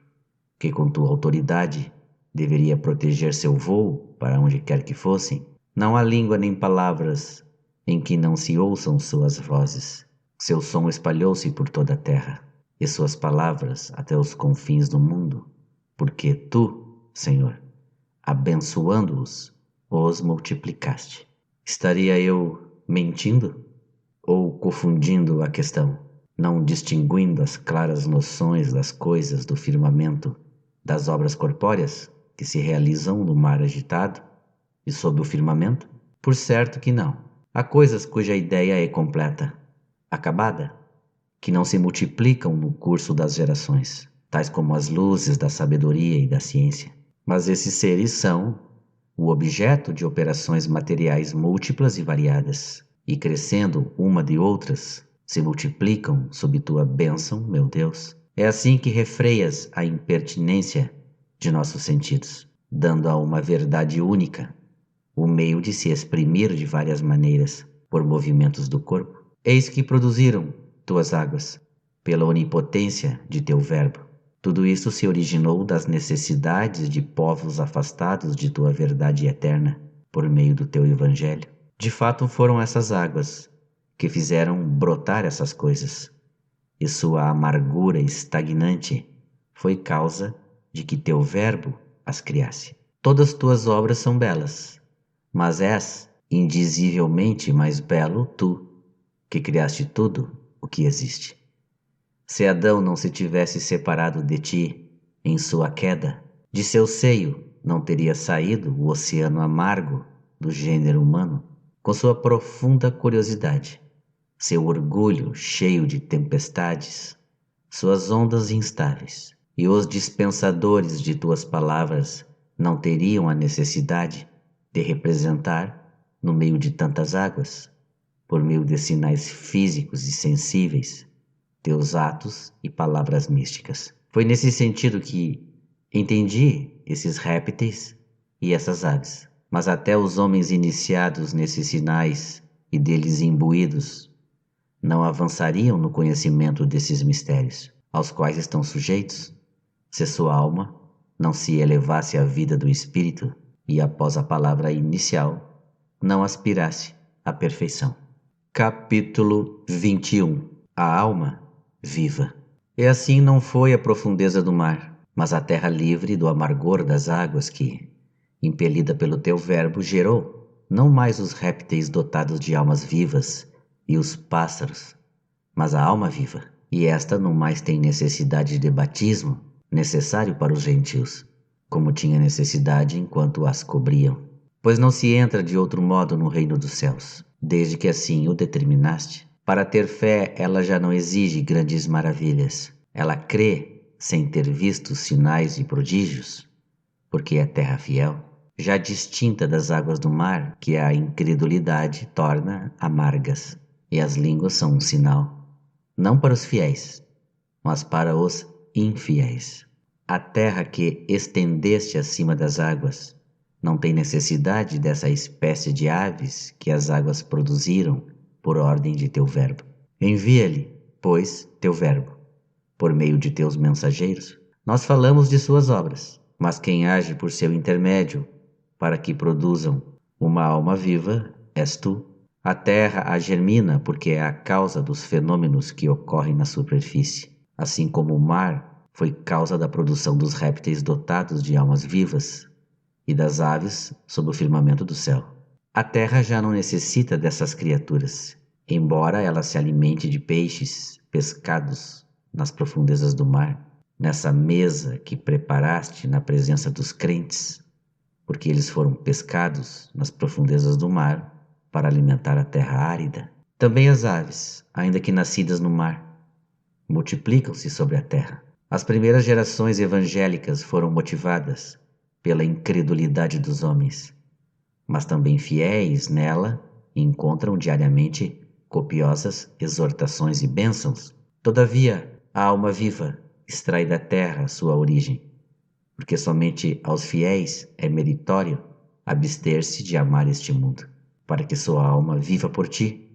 que com tua autoridade deveria proteger seu voo para onde quer que fossem. Não há língua nem palavras em que não se ouçam suas vozes. Seu som espalhou-se por toda a terra, e suas palavras até os confins do mundo, porque tu, Senhor, abençoando-os, os multiplicaste. Estaria eu mentindo ou confundindo a questão, não distinguindo as claras noções das coisas do firmamento, das obras corpóreas que se realizam no mar agitado e sob o firmamento? Por certo que não. Há coisas cuja ideia é completa, acabada, que não se multiplicam no curso das gerações, tais como as luzes da sabedoria e da ciência. Mas esses seres são o objeto de operações materiais múltiplas e variadas, e crescendo uma de outras, se multiplicam sob tua bênção, meu Deus. É assim que refreias a impertinência de nossos sentidos, dando a uma verdade única o meio de se exprimir de várias maneiras por movimentos do corpo. Eis que produziram tuas águas, pela onipotência de teu verbo. Tudo isso se originou das necessidades de povos afastados de tua verdade eterna, por meio do teu evangelho. De fato foram essas águas que fizeram brotar essas coisas, e sua amargura estagnante foi causa de que teu verbo as criasse. Todas tuas obras são belas, mas és indizivelmente mais belo tu, que criaste tudo o que existe. Se Adão não se tivesse separado de ti em sua queda, de seu seio não teria saído o oceano amargo do gênero humano, com sua profunda curiosidade, seu orgulho cheio de tempestades, suas ondas instáveis, e os dispensadores de tuas palavras não teriam a necessidade de representar, no meio de tantas águas, por meio de sinais físicos e sensíveis, teus atos e palavras místicas. Foi nesse sentido que entendi esses répteis e essas aves, mas até os homens iniciados nesses sinais e deles imbuídos não avançariam no conhecimento desses mistérios, aos quais estão sujeitos, se sua alma não se elevasse à vida do espírito e, após a palavra inicial, não aspirasse à perfeição. Capítulo 21. A alma viva. E assim não foi a profundeza do mar, mas a terra livre do amargor das águas que, impelida pelo teu verbo, gerou não mais os répteis dotados de almas vivas e os pássaros, mas a alma viva. E esta não mais tem necessidade de batismo, necessário para os gentios, como tinha necessidade enquanto as cobriam. Pois não se entra de outro modo no reino dos céus, desde que assim o determinaste. Para ter fé, ela já não exige grandes maravilhas. Ela crê sem ter visto sinais e prodígios, porque é terra fiel, já distinta das águas do mar, que a incredulidade torna amargas. E as línguas são um sinal, não para os fiéis, mas para os infiéis. A terra que estendeste acima das águas não tem necessidade dessa espécie de aves que as águas produziram por ordem de teu verbo. Envia-lhe, pois, teu verbo, por meio de teus mensageiros. Nós falamos de suas obras, mas quem age por seu intermédio para que produzam uma alma viva és tu. A terra a germina porque é a causa dos fenômenos que ocorrem na superfície, assim como o mar foi causa da produção dos répteis dotados de almas vivas e das aves sob o firmamento do céu. A terra já não necessita dessas criaturas, embora ela se alimente de peixes, pescados nas profundezas do mar, nessa mesa que preparaste na presença dos crentes, porque eles foram pescados nas profundezas do mar para alimentar a terra árida. Também as aves, ainda que nascidas no mar, multiplicam-se sobre a terra. As primeiras gerações evangélicas foram motivadas pela incredulidade dos homens, mas também fiéis nela encontram diariamente copiosas exortações e bênçãos. Todavia, a alma viva extrai da terra sua origem, porque somente aos fiéis é meritório abster-se de amar este mundo, para que sua alma viva por ti,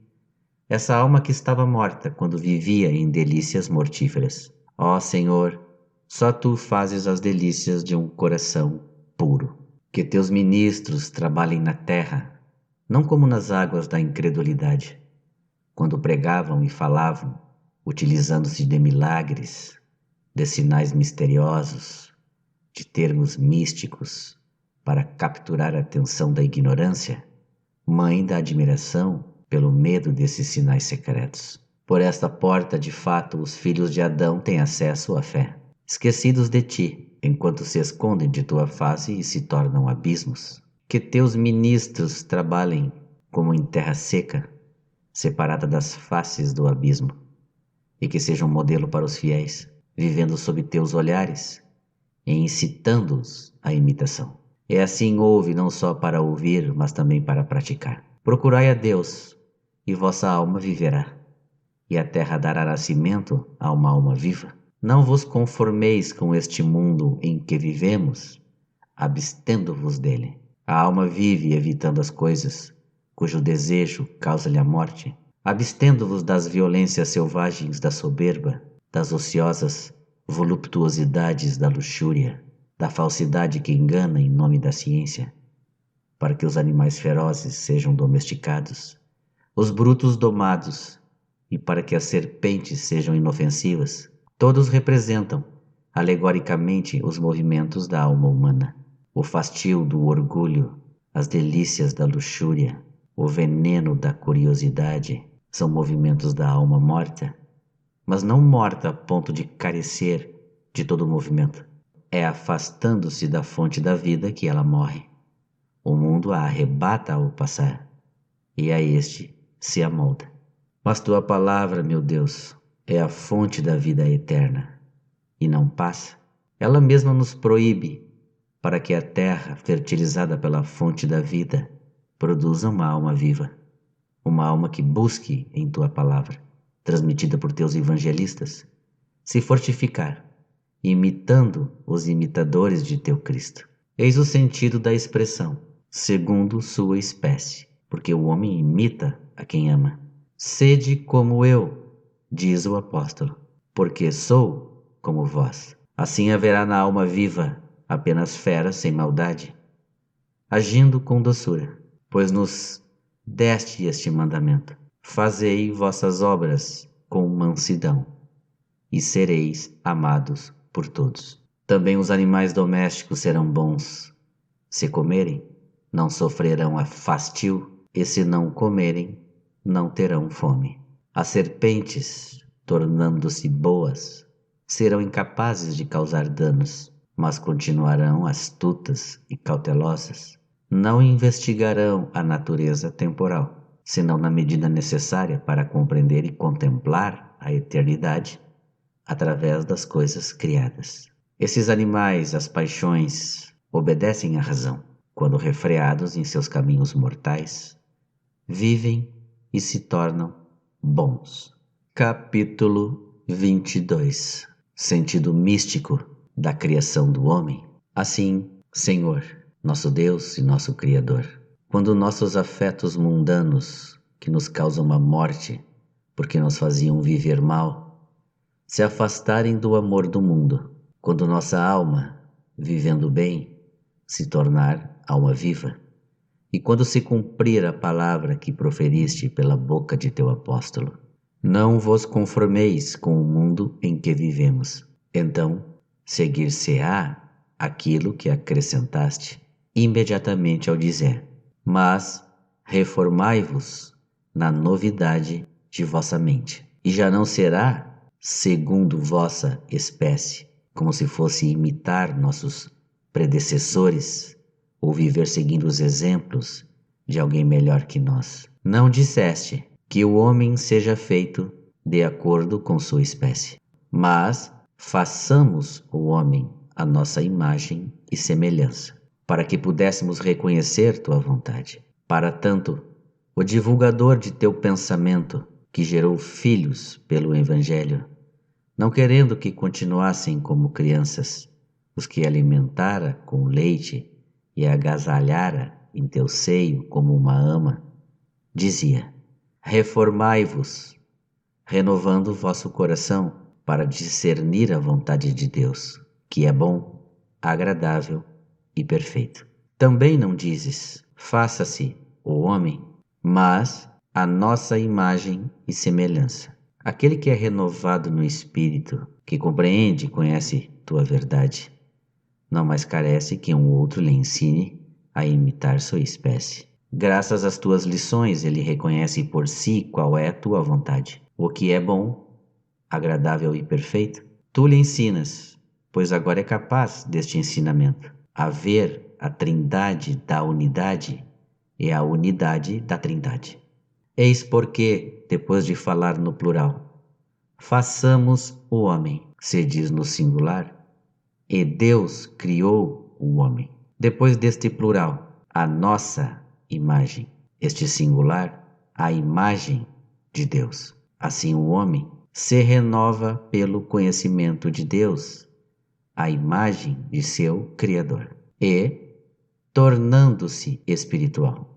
essa alma que estava morta quando vivia em delícias mortíferas. Ó Senhor, só tu fazes as delícias de um coração puro. Que teus ministros trabalhem na terra, não como nas águas da incredulidade, quando pregavam e falavam, utilizando-se de milagres, de sinais misteriosos, de termos místicos, para capturar a atenção da ignorância, mãe da admiração pelo medo desses sinais secretos. Por esta porta, de fato, os filhos de Adão têm acesso à fé, esquecidos de ti, enquanto se escondem de tua face e se tornam abismos. Que teus ministros trabalhem como em terra seca, separada das faces do abismo, e que sejam modelo para os fiéis, vivendo sob teus olhares e incitando-os à imitação. E assim ouve não só para ouvir, mas também para praticar. Procurai a Deus, e vossa alma viverá, e a terra dará nascimento a uma alma viva. Não vos conformeis com este mundo em que vivemos, abstendo-vos dele. A alma vive evitando as coisas, cujo desejo causa-lhe a morte, abstendo-vos das violências selvagens da soberba, das ociosas voluptuosidades da luxúria, da falsidade que engana em nome da ciência, para que os animais ferozes sejam domesticados, os brutos domados, e para que as serpentes sejam inofensivas. Todos representam, alegoricamente, os movimentos da alma humana, o fastio do orgulho, as delícias da luxúria, o veneno da curiosidade, são movimentos da alma morta, mas não morta a ponto de carecer de todo movimento. É afastando-se da fonte da vida que ela morre. O mundo a arrebata ao passar, e a este se amolda. Mas tua palavra, meu Deus, é a fonte da vida eterna, e não passa. Ela mesma nos proíbe, para que a terra, fertilizada pela fonte da vida, produza uma alma viva, uma alma que busque em tua palavra, transmitida por teus evangelistas, se fortificar, imitando os imitadores de teu Cristo. Eis o sentido da expressão, segundo sua espécie, porque o homem imita a quem ama. Sede como eu, diz o apóstolo, porque sou como vós. Assim haverá na alma viva apenas fera sem maldade, agindo com doçura, pois nos deste este mandamento: fazei vossas obras com mansidão, e sereis amados por todos. Também os animais domésticos serão bons. Se comerem, não sofrerão a fastio, e se não comerem, não terão fome. As serpentes, tornando-se boas, serão incapazes de causar danos, mas continuarão astutas e cautelosas. Não investigarão a natureza temporal, senão na medida necessária para compreender e contemplar a eternidade através das coisas criadas. Esses animais, as paixões, obedecem à razão. Quando refreados em seus caminhos mortais, vivem e se tornam bons. Capítulo 22. Sentido místico da criação do homem. Assim, Senhor, nosso Deus e nosso Criador, quando nossos afetos mundanos, que nos causam a morte, porque nos faziam viver mal, se afastarem do amor do mundo, quando nossa alma, vivendo bem, se tornar alma viva, e quando se cumprir a palavra que proferiste pela boca de teu apóstolo. Não vos conformeis com o mundo em que vivemos. Então, seguir-se-á aquilo que acrescentaste imediatamente ao dizer: mas reformai-vos na novidade de vossa mente. E já não será segundo vossa espécie, como se fosse imitar nossos predecessores ou viver seguindo os exemplos de alguém melhor que nós. Não disseste que o homem seja feito de acordo com sua espécie, mas façamos o homem à nossa imagem e semelhança, para que pudéssemos reconhecer tua vontade. Para tanto, o divulgador de teu pensamento, que gerou filhos pelo Evangelho, não querendo que continuassem como crianças, os que alimentara com leite e agasalhara em teu seio como uma ama, dizia: reformai-vos, renovando vosso coração, para discernir a vontade de Deus, que é bom, agradável e perfeito. Também não dizes: faça-se o homem, mas a nossa imagem e semelhança. Aquele que é renovado no espírito, que compreende e conhece tua verdade, não mais carece que um outro lhe ensine a imitar sua espécie. Graças às tuas lições, ele reconhece por si qual é a tua vontade, o que é bom, agradável e perfeito. Tu lhe ensinas, pois agora é capaz deste ensinamento, a ver a trindade da unidade e a unidade da trindade. Eis porque, depois de falar no plural, façamos o homem, se diz no singular, e Deus criou o homem. Depois deste plural, a nossa imagem, este singular, a imagem de Deus. Assim o homem se renova pelo conhecimento de Deus, a imagem de seu Criador, e, tornando-se espiritual,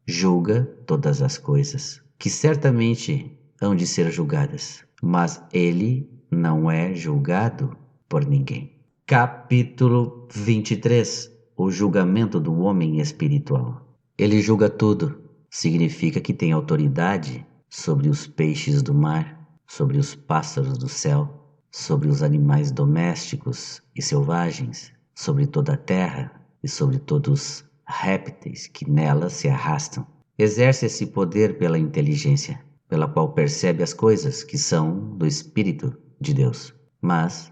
julga todas as coisas, que certamente hão de ser julgadas, mas ele não é julgado por ninguém. Capítulo 23. O julgamento do homem espiritual. Ele julga tudo. Significa que tem autoridade sobre os peixes do mar, sobre os pássaros do céu, sobre os animais domésticos e selvagens, sobre toda a terra e sobre todos os répteis que nela se arrastam. Exerce esse poder pela inteligência, pela qual percebe as coisas que são do Espírito de Deus. Mas,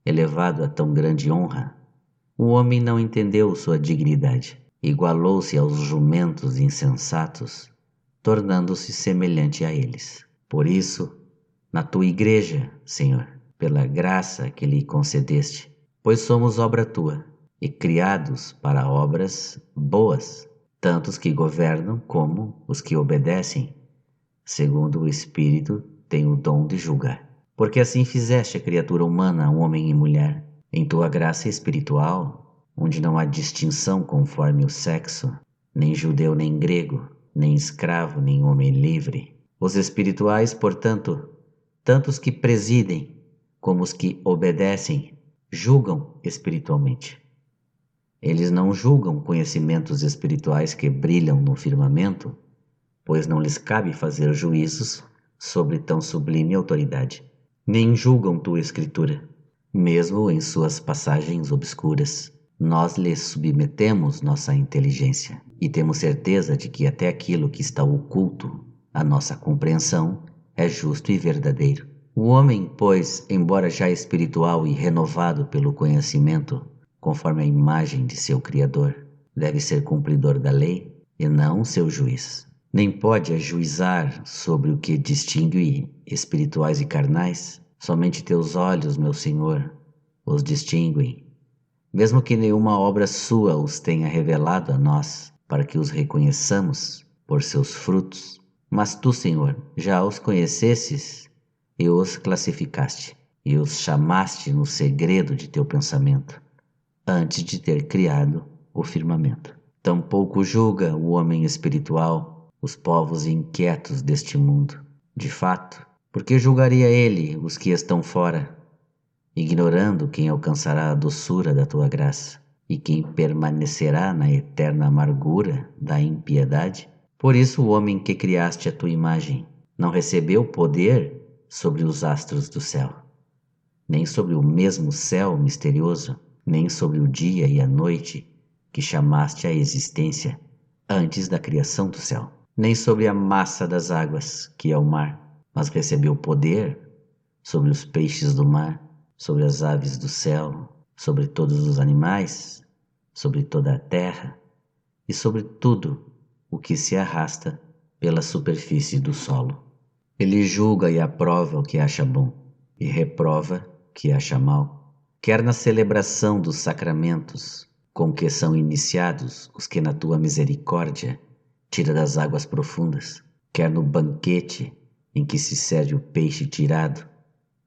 elevado a tão grande honra, o homem não entendeu sua dignidade. Igualou-se aos jumentos insensatos, tornando-se semelhante a eles. Por isso, na tua igreja, Senhor, pela graça que lhe concedeste, pois somos obra tua, e criados para obras boas, tanto os que governam como os que obedecem, segundo o Espírito tem o dom de julgar. Porque assim fizeste a criatura humana, homem e mulher, em tua graça espiritual, onde não há distinção conforme o sexo, nem judeu nem grego, nem escravo nem homem livre. Os espirituais, portanto, tanto os que presidem como os que obedecem, julgam espiritualmente. Eles não julgam conhecimentos espirituais que brilham no firmamento, pois não lhes cabe fazer juízos sobre tão sublime autoridade. Nem julgam tua escritura, mesmo em suas passagens obscuras. Nós lhes submetemos nossa inteligência e temos certeza de que até aquilo que está oculto à nossa compreensão é justo e verdadeiro. O homem, pois, embora já espiritual e renovado pelo conhecimento, conforme a imagem de seu Criador, deve ser cumpridor da lei e não seu juiz. Nem pode ajuizar sobre o que distingue espirituais e carnais. Somente teus olhos, meu Senhor, os distinguem, mesmo que nenhuma obra sua os tenha revelado a nós, para que os reconheçamos por seus frutos. Mas tu, Senhor, já os conhecesses e os classificaste, e os chamaste no segredo de teu pensamento, antes de ter criado o firmamento. Tampouco julga o homem espiritual os povos inquietos deste mundo. De fato, Por que julgaria ele os que estão fora, ignorando quem alcançará a doçura da tua graça e quem permanecerá na eterna amargura da impiedade? Por isso o homem que criaste à tua imagem não recebeu poder sobre os astros do céu, nem sobre o mesmo céu misterioso, nem sobre o dia e a noite que chamaste à existência antes da criação do céu, nem sobre a massa das águas, que é o mar, mas recebeu poder sobre os peixes do mar, sobre as aves do céu, sobre todos os animais, sobre toda a terra e sobre tudo o que se arrasta pela superfície do solo. Ele julga e aprova o que acha bom e reprova o que acha mal, quer na celebração dos sacramentos com que são iniciados os que na tua misericórdia tira das águas profundas, quer no banquete em que se serve o peixe tirado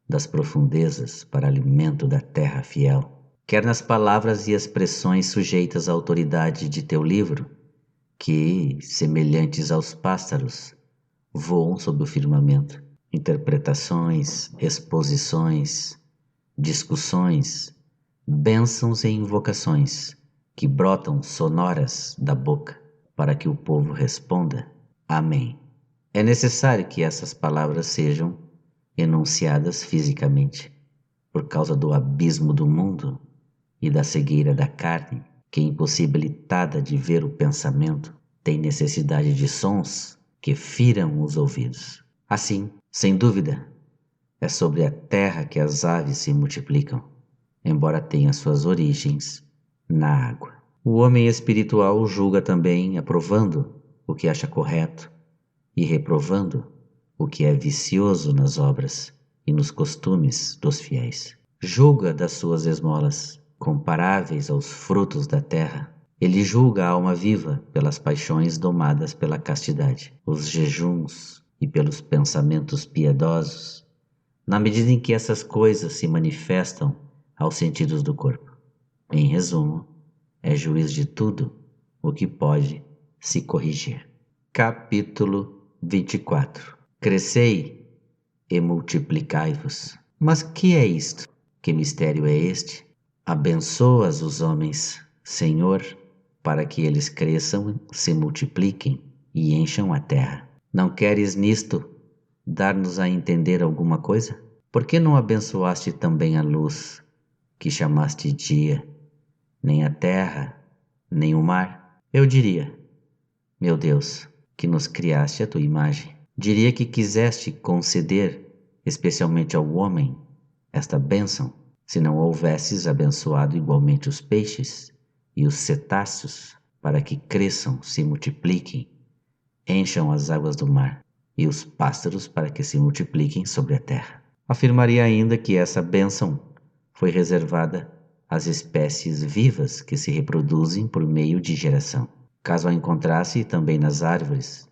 das profundezas para alimento da terra fiel, quer nas palavras e expressões sujeitas à autoridade de teu livro, que, semelhantes aos pássaros, voam sob o firmamento, interpretações, exposições, discussões, bênçãos e invocações que brotam sonoras da boca para que o povo responda Amém. É necessário que essas palavras sejam enunciadas fisicamente, por causa do abismo do mundo e da cegueira da carne, que, impossibilitada de ver o pensamento, tem necessidade de sons que firam os ouvidos. Assim, sem dúvida, é sobre a terra que as aves se multiplicam, embora tenha suas origens na água. O homem espiritual julga também, aprovando o que acha correto e reprovando o que é vicioso nas obras e nos costumes dos fiéis. Julga das suas esmolas, comparáveis aos frutos da terra. Ele julga a alma viva pelas paixões domadas pela castidade, os jejuns e pelos pensamentos piedosos, na medida em que essas coisas se manifestam aos sentidos do corpo. Em resumo, é juiz de tudo o que pode se corrigir. Capítulo 24. Crescei e multiplicai-vos. Mas que é isto? Que mistério é este? Abençoas os homens, Senhor, para que eles cresçam, se multipliquem e encham a terra. Não queres nisto dar-nos a entender alguma coisa? Por que não abençoaste também a luz, que chamaste dia, nem a terra, nem o mar? Eu diria, meu Deus, que nos criaste à tua imagem. Diria que quiseste conceder, especialmente ao homem, esta bênção, se não houvesses abençoado igualmente os peixes e os cetáceos, para que cresçam, se multipliquem, encham as águas do mar, e os pássaros para que se multipliquem sobre a terra. Afirmaria ainda que essa bênção foi reservada às espécies vivas que se reproduzem por meio de geração. Caso a encontrasse também nas árvores,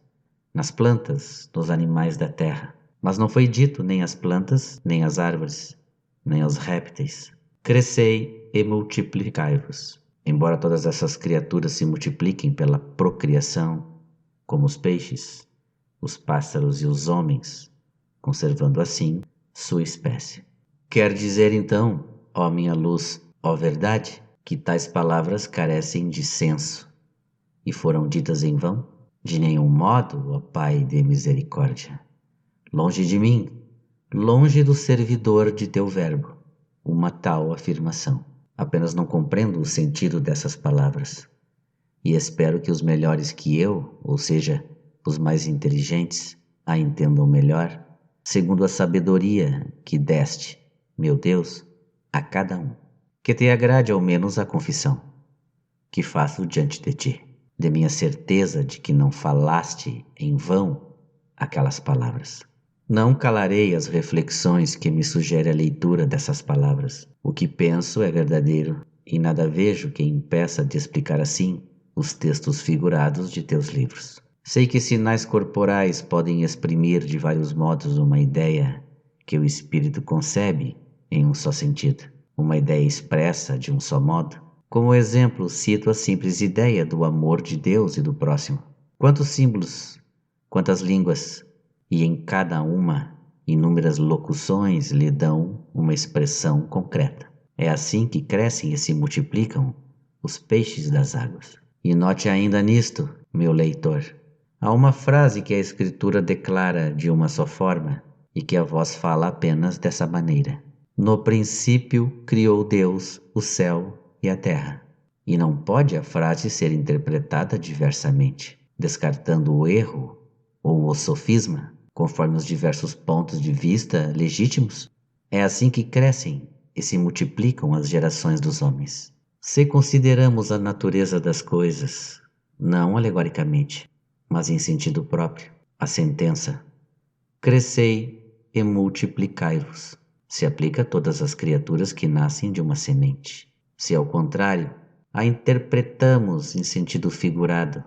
nas plantas, nos animais da terra. Mas não foi dito nem às plantas, nem às árvores, nem aos répteis. Crescei e multiplicai-vos. Embora todas essas criaturas se multipliquem pela procriação, como os peixes, os pássaros e os homens, conservando assim sua espécie. Quer dizer então, ó minha luz, ó verdade, que tais palavras carecem de senso e foram ditas em vão? De nenhum modo, ó Pai de misericórdia. Longe de mim, longe do servidor de teu verbo, uma tal afirmação. Apenas não compreendo o sentido dessas palavras e espero que os melhores que eu, ou seja, os mais inteligentes, a entendam melhor, segundo a sabedoria que deste, meu Deus, a cada um. Que te agrade ao menos a confissão que faço diante de ti, de minha certeza de que não falaste em vão aquelas palavras. Não calarei as reflexões que me sugere a leitura dessas palavras. O que penso é verdadeiro e nada vejo que impeça de explicar assim os textos figurados de teus livros. Sei que sinais corporais podem exprimir de vários modos uma ideia que o espírito concebe em um só sentido, uma ideia expressa de um só modo. Como exemplo, cito a simples ideia do amor de Deus e do próximo. Quantos símbolos, quantas línguas, e em cada uma inúmeras locuções lhe dão uma expressão concreta. É assim que crescem e se multiplicam os peixes das águas. E note ainda nisto, meu leitor, há uma frase que a Escritura declara de uma só forma e que a voz fala apenas dessa maneira. No princípio criou Deus o céu e a terra. E não pode a frase ser interpretada diversamente, descartando o erro ou o sofisma, conforme os diversos pontos de vista legítimos. É assim que crescem e se multiplicam as gerações dos homens. Se consideramos a natureza das coisas, não alegoricamente, mas em sentido próprio, a sentença crescei e multiplicai-vos se aplica a todas as criaturas que nascem de uma semente. Se, ao contrário, a interpretamos em sentido figurado,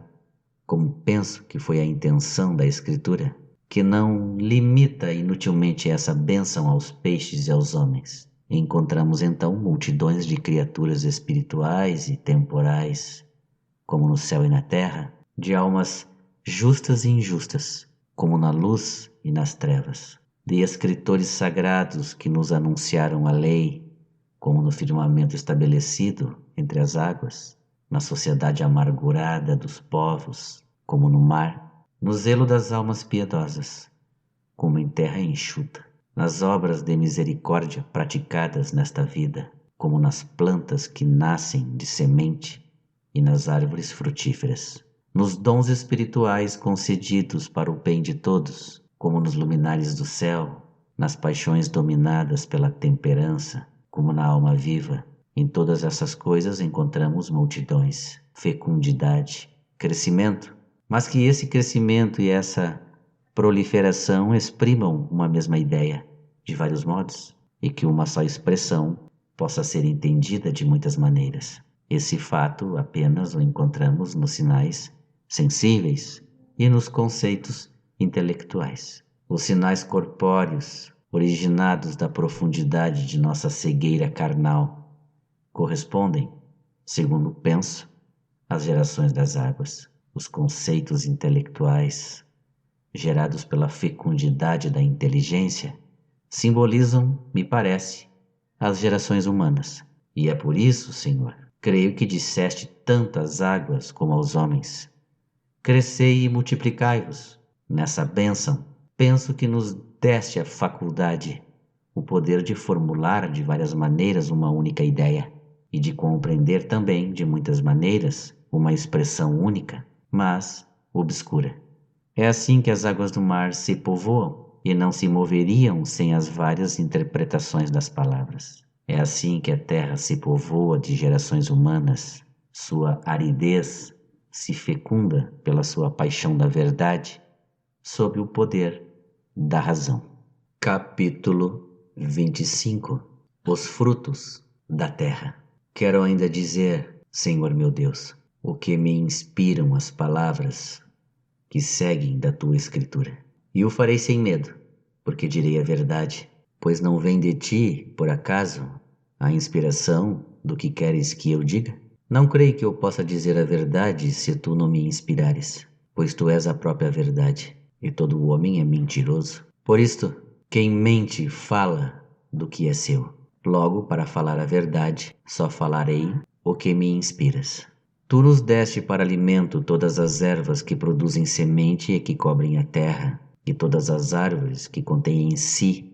como penso que foi a intenção da Escritura, que não limita inutilmente essa bênção aos peixes e aos homens, encontramos então multidões de criaturas espirituais e temporais, como no céu e na terra, de almas justas e injustas, como na luz e nas trevas, de escritores sagrados que nos anunciaram a lei, como no firmamento estabelecido entre as águas, na sociedade amargurada dos povos, como no mar, no zelo das almas piedosas, como em terra enxuta, nas obras de misericórdia praticadas nesta vida, como nas plantas que nascem de semente e nas árvores frutíferas, nos dons espirituais concedidos para o bem de todos, como nos luminares do céu, nas paixões dominadas pela temperança, como na alma viva. Em todas essas coisas encontramos multidões, fecundidade, crescimento, mas que esse crescimento e essa proliferação exprimam uma mesma ideia, de vários modos, e que uma só expressão possa ser entendida de muitas maneiras. Esse fato apenas o encontramos nos sinais sensíveis e nos conceitos intelectuais. Os sinais corpóreos, originados da profundidade de nossa cegueira carnal, correspondem, segundo penso, às gerações das águas. Os conceitos intelectuais, gerados pela fecundidade da inteligência, simbolizam, me parece, as gerações humanas. E é por isso, Senhor, creio que disseste tanto às águas como aos homens: crescei e multiplicai-vos. Nessa bênção, penso que nos deste a faculdade, o poder de formular de várias maneiras uma única ideia e de compreender também de muitas maneiras uma expressão única, mas obscura. É assim que as águas do mar se povoam e não se moveriam sem as várias interpretações das palavras. É assim que a terra se povoa de gerações humanas, sua aridez se fecunda pela sua paixão da verdade, sob o poder da razão. Capítulo 25. Os frutos da terra. Quero ainda dizer, Senhor meu Deus, o que me inspiram as palavras que seguem da tua Escritura. E o farei sem medo, porque direi a verdade, pois não vem de ti, por acaso, a inspiração do que queres que eu diga? Não creio que eu possa dizer a verdade se tu não me inspirares, pois tu és a própria verdade, e todo homem é mentiroso. Por isto, quem mente fala do que é seu. Logo, para falar a verdade, só falarei o que me inspiras. Tu nos deste para alimento todas as ervas que produzem semente e que cobrem a terra, e todas as árvores que contêm em si,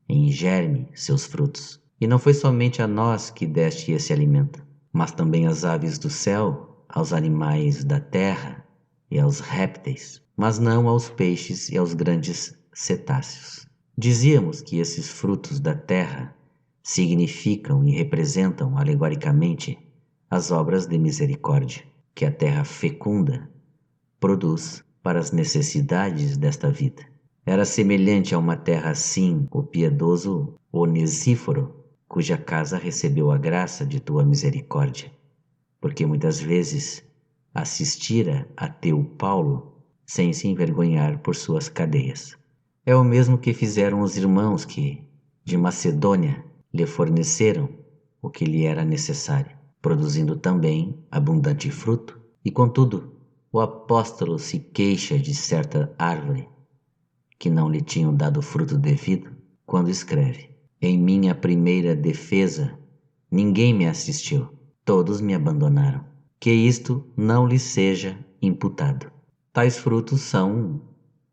em germe, seus frutos. E não foi somente a nós que deste esse alimento, mas também às aves do céu, aos animais da terra e aos répteis, mas não aos peixes e aos grandes cetáceos. Dizíamos que esses frutos da terra significam e representam alegoricamente as obras de misericórdia que a terra fecunda produz para as necessidades desta vida. Era semelhante a uma terra assim o piedoso Onesíforo, cuja casa recebeu a graça de tua misericórdia, porque muitas vezes assistira a teu Paulo sem se envergonhar por suas cadeias. É o mesmo que fizeram os irmãos que, de Macedônia, lhe forneceram o que lhe era necessário, produzindo também abundante fruto. E contudo, o apóstolo se queixa de certa árvore que não lhe tinham dado fruto devido, quando escreve: Em minha primeira defesa, ninguém me assistiu, todos me abandonaram. Que isto não lhe seja imputado. Tais frutos são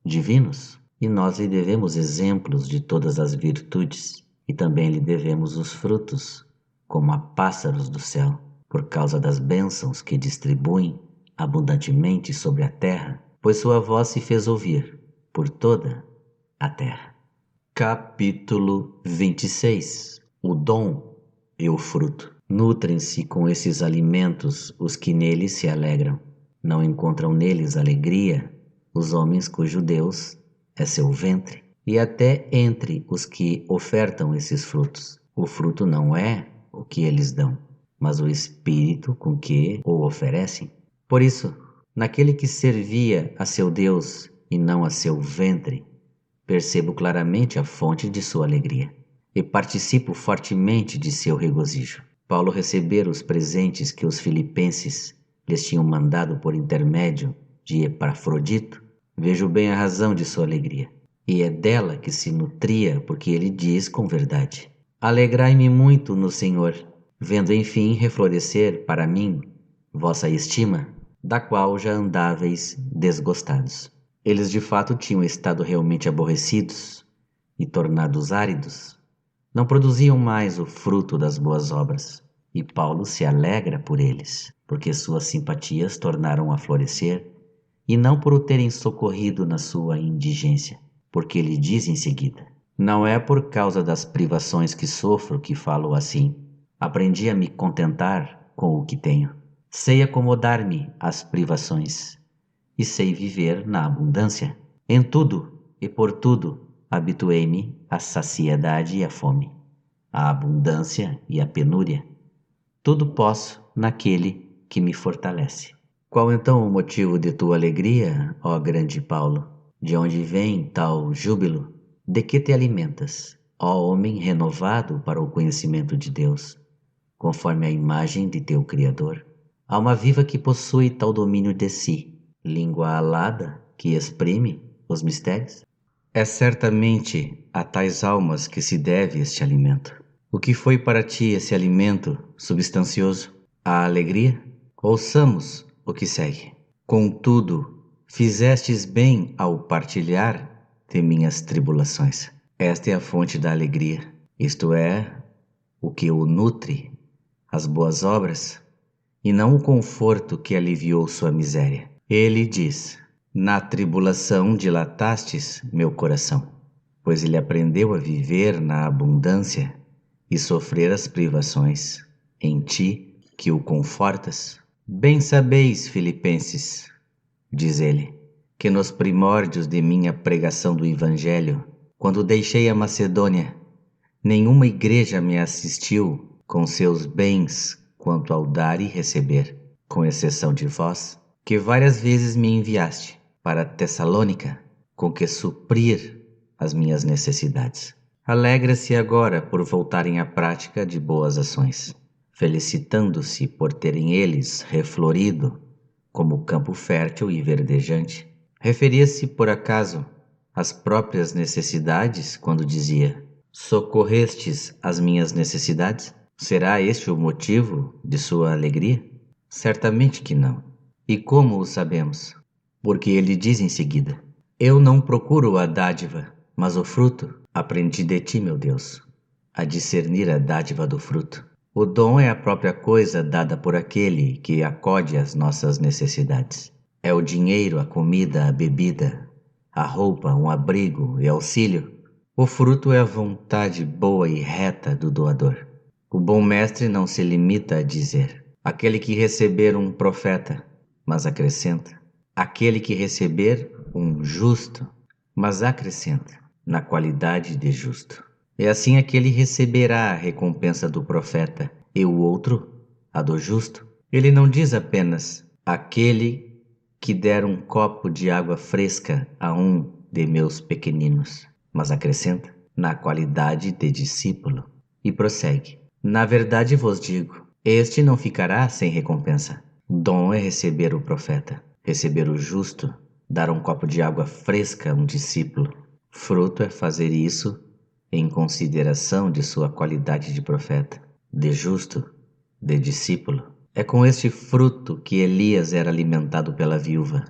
divinos, e nós lhe devemos exemplos de todas as virtudes, e também lhe devemos os frutos, como a pássaros do céu, por causa das bênçãos que distribuem abundantemente sobre a terra, pois sua voz se fez ouvir por toda a terra. Capítulo 26. O dom e o fruto. Nutrem-se com esses alimentos os que neles se alegram. Não encontram neles alegria os homens cujo Deus é seu ventre. E até entre os que ofertam esses frutos, o fruto não é o que eles dão, mas o espírito com que o oferecem. Por isso, naquele que servia a seu Deus e não a seu ventre, percebo claramente a fonte de sua alegria e participo fortemente de seu regozijo. Paulo recebera os presentes que os filipenses lhes tinham mandado por intermédio de Epafrodito. Vejo bem a razão de sua alegria, e é dela que se nutria, porque ele diz com verdade: Alegrai-me muito no Senhor, vendo enfim reflorescer para mim vossa estima, da qual já andáveis desgostados. Eles de fato tinham estado realmente aborrecidos e tornados áridos. Não produziam mais o fruto das boas obras. E Paulo se alegra por eles, porque suas simpatias tornaram a florescer, e não por o terem socorrido na sua indigência, porque ele diz em seguida: Não é por causa das privações que sofro que falo assim. Aprendi a me contentar com o que tenho. Sei acomodar-me às privações, e sei viver na abundância. Em tudo e por tudo habituei-me à saciedade e à fome, à abundância e à penúria. Tudo posso naquele que me fortalece. Qual então o motivo de tua alegria, ó grande Paulo? De onde vem tal júbilo? De que te alimentas, ó homem renovado para o conhecimento de Deus, conforme a imagem de teu Criador? Alma viva que possui tal domínio de si, língua alada que exprime os mistérios? É certamente a tais almas que se deve este alimento. O que foi para ti esse alimento substancioso? A alegria? Ouçamos o que segue. Contudo, fizestes bem ao partilhar de minhas tribulações. Esta é a fonte da alegria, isto é, o que o nutre, as boas obras, e não o conforto que aliviou sua miséria. Ele diz: Na tribulação dilatastes meu coração, pois ele aprendeu a viver na abundância e sofrer as privações, em ti que o confortas. Bem sabeis, filipenses, diz ele, que nos primórdios de minha pregação do Evangelho, quando deixei a Macedônia, nenhuma igreja me assistiu com seus bens quanto ao dar e receber, com exceção de vós, que várias vezes me enviaste para Tessalônica, com que suprir as minhas necessidades. Alegra-se agora por voltarem à prática de boas ações, felicitando-se por terem eles reflorido como campo fértil e verdejante. Referia-se, por acaso, às próprias necessidades quando dizia: Socorrestes as minhas necessidades? Será este o motivo de sua alegria? Certamente que não. E como o sabemos? Porque ele diz em seguida: Eu não procuro a dádiva, mas o fruto. Aprendi de ti, meu Deus, a discernir a dádiva do fruto. O dom é a própria coisa dada por aquele que acode às nossas necessidades. É o dinheiro, a comida, a bebida, a roupa, um abrigo e auxílio. O fruto é a vontade boa e reta do doador. O bom mestre não se limita a dizer: aquele que receber um profeta, mas acrescenta: aquele que receber um justo, mas acrescenta: na qualidade de justo. E assim aquele receberá a recompensa do profeta, e o outro, a do justo. Ele não diz apenas: aquele que der um copo de água fresca a um de meus pequeninos, mas acrescenta: na qualidade de discípulo. E prossegue: na verdade vos digo, este não ficará sem recompensa. Dom é receber o profeta, receber o justo, dar um copo de água fresca a um discípulo. Fruto é fazer isso em consideração de sua qualidade de profeta, de justo, de discípulo. É com este fruto que Elias era alimentado pela viúva.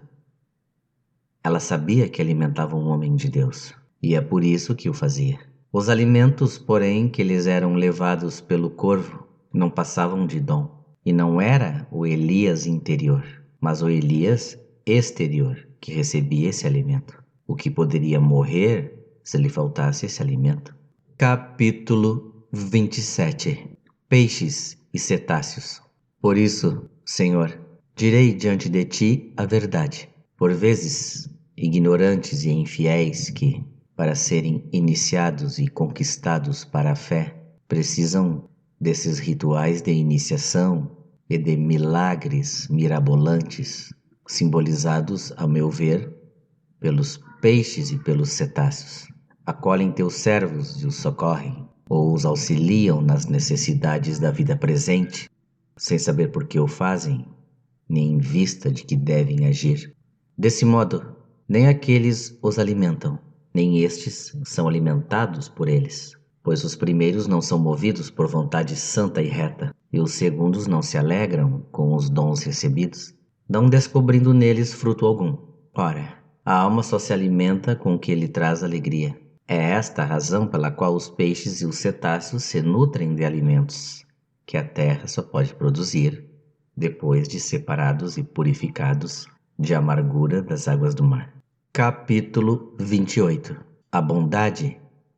Ela sabia que alimentava um homem de Deus, e é por isso que o fazia. Os alimentos, porém, que lhes eram levados pelo corvo não passavam de dom. E não era o Elias interior, mas o Elias exterior que recebia esse alimento, o que poderia morrer se lhe faltasse esse alimento. Capítulo 27. Peixes e cetáceos. Por isso, Senhor, direi diante de ti a verdade. Por vezes, ignorantes e infiéis que, para serem iniciados e conquistados para a fé, precisam desses rituais de iniciação e de milagres mirabolantes, simbolizados, a meu ver, pelos peixes e pelos cetáceos. Acolhem teus servos e os socorrem, ou os auxiliam nas necessidades da vida presente, sem saber por que o fazem, nem em vista de que devem agir. Desse modo, nem aqueles os alimentam, nem estes são alimentados por eles, pois os primeiros não são movidos por vontade santa e reta, e os segundos não se alegram com os dons recebidos, não descobrindo neles fruto algum. Ora, a alma só se alimenta com o que lhe traz alegria. É esta a razão pela qual os peixes e os cetáceos se nutrem de alimentos que a terra só pode produzir depois de separados e purificados de amargura das águas do mar. Capítulo 28. A bondade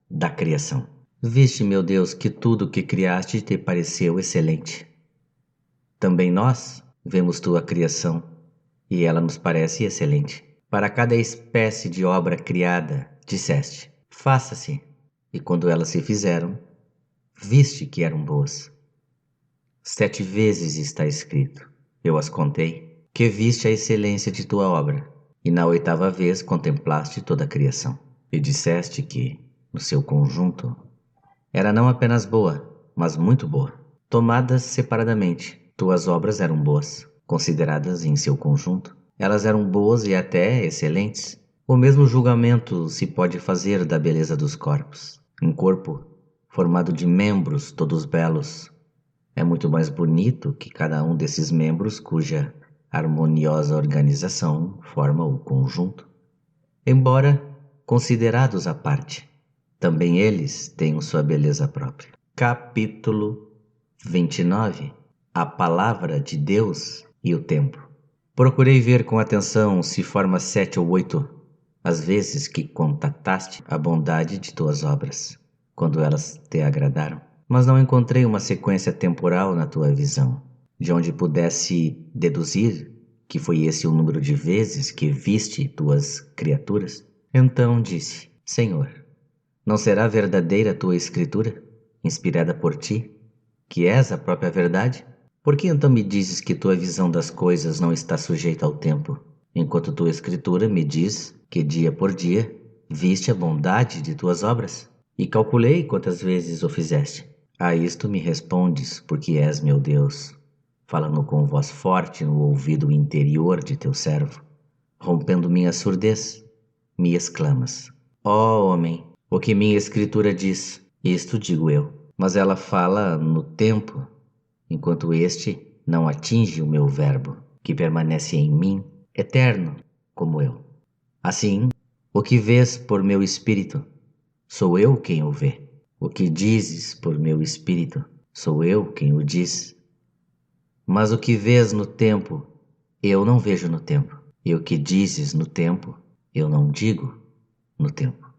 da criação. Viste, meu Deus, que tudo que criaste te pareceu excelente. Também nós vemos tua criação, e ela nos parece excelente. Para cada espécie de obra criada, disseste, faça-se. E quando elas se fizeram, viste que eram boas. 7 vezes está escrito, eu as contei, que viste a excelência de tua obra, e na 8ª vez contemplaste toda a criação. E disseste que, no seu conjunto, era não apenas boa, mas muito boa. Tomadas separadamente, tuas obras eram boas. Consideradas em seu conjunto, elas eram boas e até excelentes. O mesmo julgamento se pode fazer da beleza dos corpos. Um corpo, formado de membros todos belos, é muito mais bonito que cada um desses membros cuja harmoniosa organização forma o conjunto. Embora considerados à parte, também eles têm sua beleza própria. Capítulo 29. A palavra de Deus e o tempo. Procurei ver com atenção se forma 7 ou 8 as vezes que contataste a bondade de tuas obras, quando elas te agradaram. Mas não encontrei uma sequência temporal na tua visão, de onde pudesse deduzir que foi esse o número de vezes que viste tuas criaturas. Então disse, Senhor, não será verdadeira a tua escritura, inspirada por ti, que és a própria verdade? Por que então me dizes que tua visão das coisas não está sujeita ao tempo, enquanto tua escritura me diz que dia por dia viste a bondade de tuas obras? E calculei quantas vezes o fizeste. A isto me respondes, porque és meu Deus, falando com voz forte no ouvido interior de teu servo. Rompendo minha surdez, me exclamas, ó homem, o que minha escritura diz, isto digo eu. Mas ela fala no tempo, enquanto este não atinge o meu verbo, que permanece em mim, eterno como eu. Assim, o que vês por meu espírito, sou eu quem o vê. O que dizes por meu espírito, sou eu quem o diz. Mas o que vês no tempo, eu não vejo no tempo. E o que dizes no tempo, eu não digo no tempo.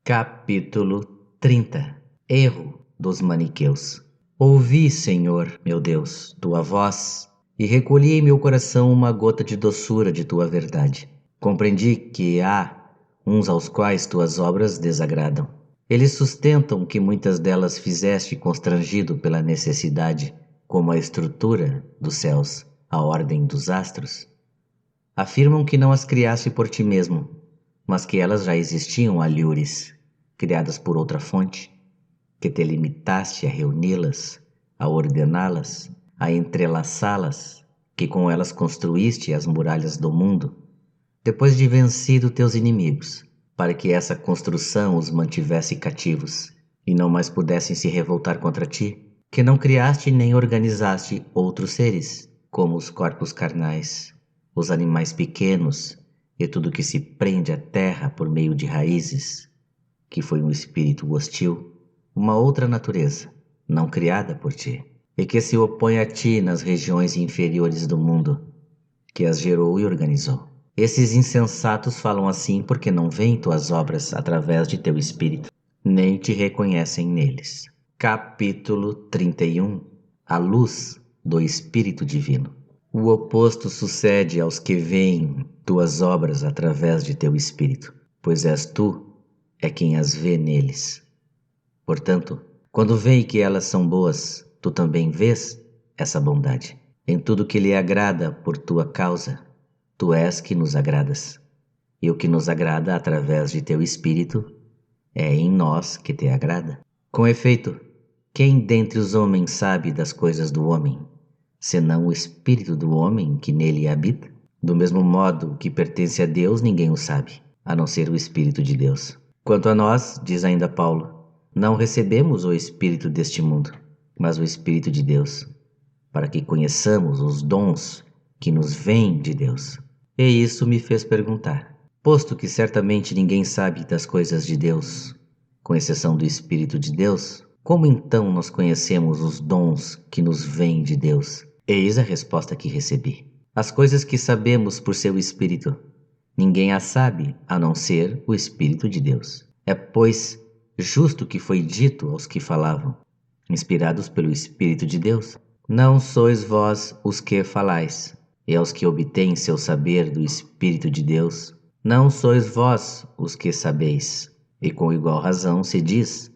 Capítulo 30. Erro dos maniqueus. Ouvi, Senhor, meu Deus, tua voz, e recolhi em meu coração uma gota de doçura de tua verdade. Compreendi que há uns aos quais tuas obras desagradam. Eles sustentam que muitas delas fizeste constrangido pela necessidade, como a estrutura dos céus, a ordem dos astros. Afirmam que não as criaste por ti mesmo, mas que elas já existiam alhures, criadas por outra fonte, que te limitaste a reuni-las, a ordená-las, a entrelaçá-las, que com elas construíste as muralhas do mundo, depois de vencido teus inimigos, para que essa construção os mantivesse cativos, e não mais pudessem se revoltar contra ti, que não criaste nem organizaste outros seres, como os corpos carnais, os animais pequenos e tudo que se prende à terra por meio de raízes, que foi um espírito hostil, uma outra natureza, não criada por ti, e que se opõe a ti nas regiões inferiores do mundo, que as gerou e organizou. Esses insensatos falam assim porque não veem tuas obras através de teu espírito, nem te reconhecem neles. Capítulo 31. A luz do Espírito Divino. O oposto sucede aos que veem tuas obras através de teu espírito, pois és tu quem as vê neles. Portanto, quando veem que elas são boas, tu também vês essa bondade. Em tudo que lhe agrada por tua causa, tu és que nos agradas. E o que nos agrada através de teu espírito é em nós que te agrada. Com efeito, quem dentre os homens sabe das coisas do homem, senão o espírito do homem que nele habita? Do mesmo modo que pertence a Deus, ninguém o sabe, a não ser o Espírito de Deus. Quanto a nós, diz ainda Paulo, não recebemos o espírito deste mundo, mas o Espírito de Deus, para que conheçamos os dons que nos vêm de Deus. E isso me fez perguntar, posto que certamente ninguém sabe das coisas de Deus, com exceção do Espírito de Deus, como então nós conhecemos os dons que nos vêm de Deus? Eis a resposta que recebi. As coisas que sabemos por seu Espírito, ninguém as sabe a não ser o Espírito de Deus. É, pois, justo que foi dito aos que falavam, inspirados pelo Espírito de Deus: não sois vós os que falais, e aos que obtêm seu saber do Espírito de Deus, não sois vós os que sabeis. E com igual razão se diz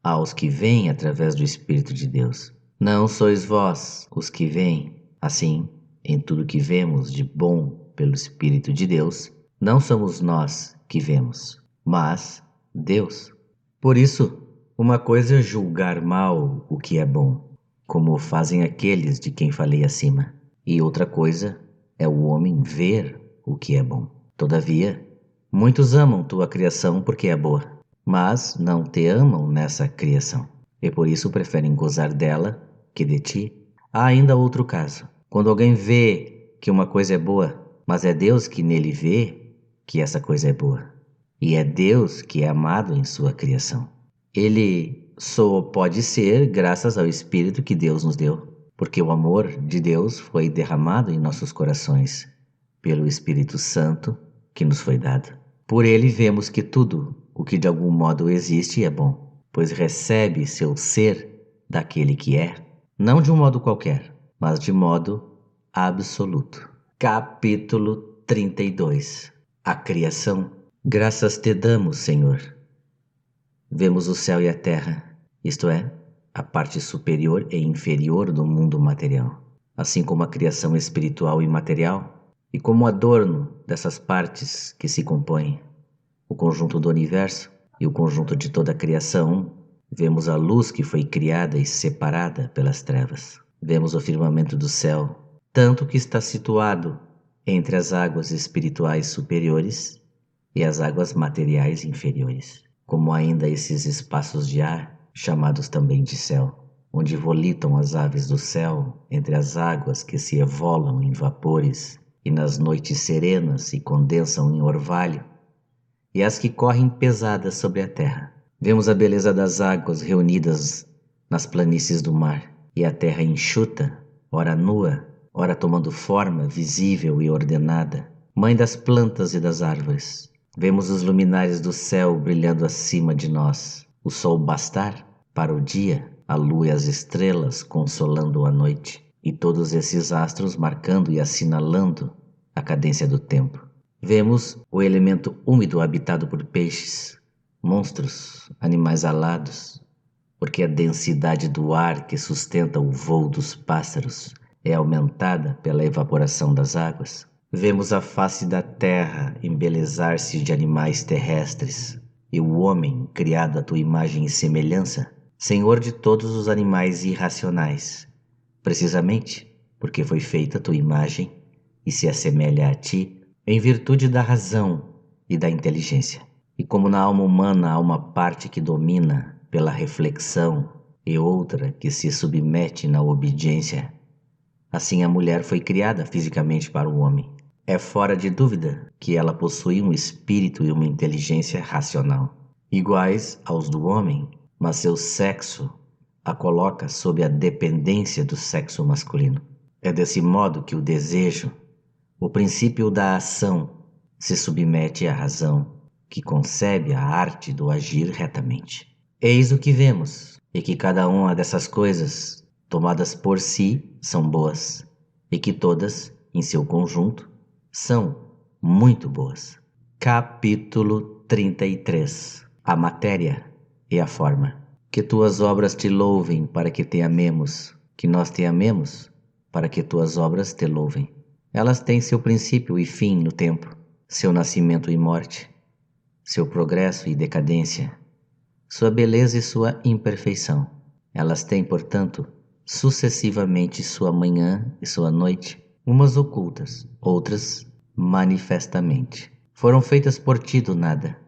aos que vêm através do Espírito de Deus: não sois vós os que vêm. Assim, em tudo que vemos de bom pelo Espírito de Deus, não somos nós que vemos, mas Deus. Por isso, uma coisa é julgar mal o que é bom, como fazem aqueles de quem falei acima, e outra coisa é o homem ver o que é bom. Todavia, muitos amam tua criação porque é boa, mas não te amam nessa criação, e por isso preferem gozar dela que de ti. Há ainda outro caso, quando alguém vê que uma coisa é boa, mas é Deus que nele vê que essa coisa é boa, e é Deus que é amado em sua criação. Ele só pode ser graças ao Espírito que Deus nos deu, porque o amor de Deus foi derramado em nossos corações pelo Espírito Santo que nos foi dado. Por ele vemos que tudo o que de algum modo existe é bom, pois recebe seu ser daquele que é, não de um modo qualquer, mas de modo absoluto. Capítulo 32. A criação. Graças te damos, Senhor. Vemos o céu e a terra, isto é, a parte superior e inferior do mundo material, assim como a criação espiritual e material, e como adorno dessas partes que se compõem, o conjunto do universo e o conjunto de toda a criação, vemos a luz que foi criada e separada pelas trevas. Vemos o firmamento do céu, tanto que está situado entre as águas espirituais superiores e as águas materiais inferiores, como ainda esses espaços de ar, chamados também de céu, onde volitam as aves do céu entre as águas que se evolam em vapores e nas noites serenas se condensam em orvalho, e as que correm pesadas sobre a terra. Vemos a beleza das águas reunidas nas planícies do mar, e a terra enxuta, ora nua, ora tomando forma visível e ordenada, mãe das plantas e das árvores. Vemos os luminares do céu brilhando acima de nós, o sol bastar para o dia, a lua e as estrelas consolando a noite, e todos esses astros marcando e assinalando a cadência do tempo. Vemos o elemento úmido habitado por peixes, monstros, animais alados, porque a densidade do ar que sustenta o voo dos pássaros é aumentada pela evaporação das águas. Vemos a face da terra embelezar-se de animais terrestres, e o homem, criado à tua imagem e semelhança, senhor de todos os animais irracionais, precisamente porque foi feita a tua imagem e se assemelha a ti em virtude da razão e da inteligência, E como na alma humana há uma parte que domina pela reflexão e outra que se submete na obediência, assim a mulher foi criada fisicamente para o homem. É fora de dúvida que ela possui um espírito e uma inteligência racional, iguais aos do homem, mas seu sexo a coloca sob a dependência do sexo masculino. É desse modo que o desejo, o princípio da ação, se submete à razão, que concebe a arte do agir retamente. Eis o que vemos, e que cada uma dessas coisas, tomadas por si, são boas, e que todas, em seu conjunto, são muito boas. Capítulo 33. A matéria e a forma. Que tuas obras te louvem para que te amemos, que nós te amemos para que tuas obras te louvem. Elas têm seu princípio e fim no tempo, seu nascimento e morte, seu progresso e decadência, sua beleza e sua imperfeição. Elas têm, portanto, sucessivamente sua manhã e sua noite, umas ocultas, outras manifestamente. Foram feitas por ti do nada,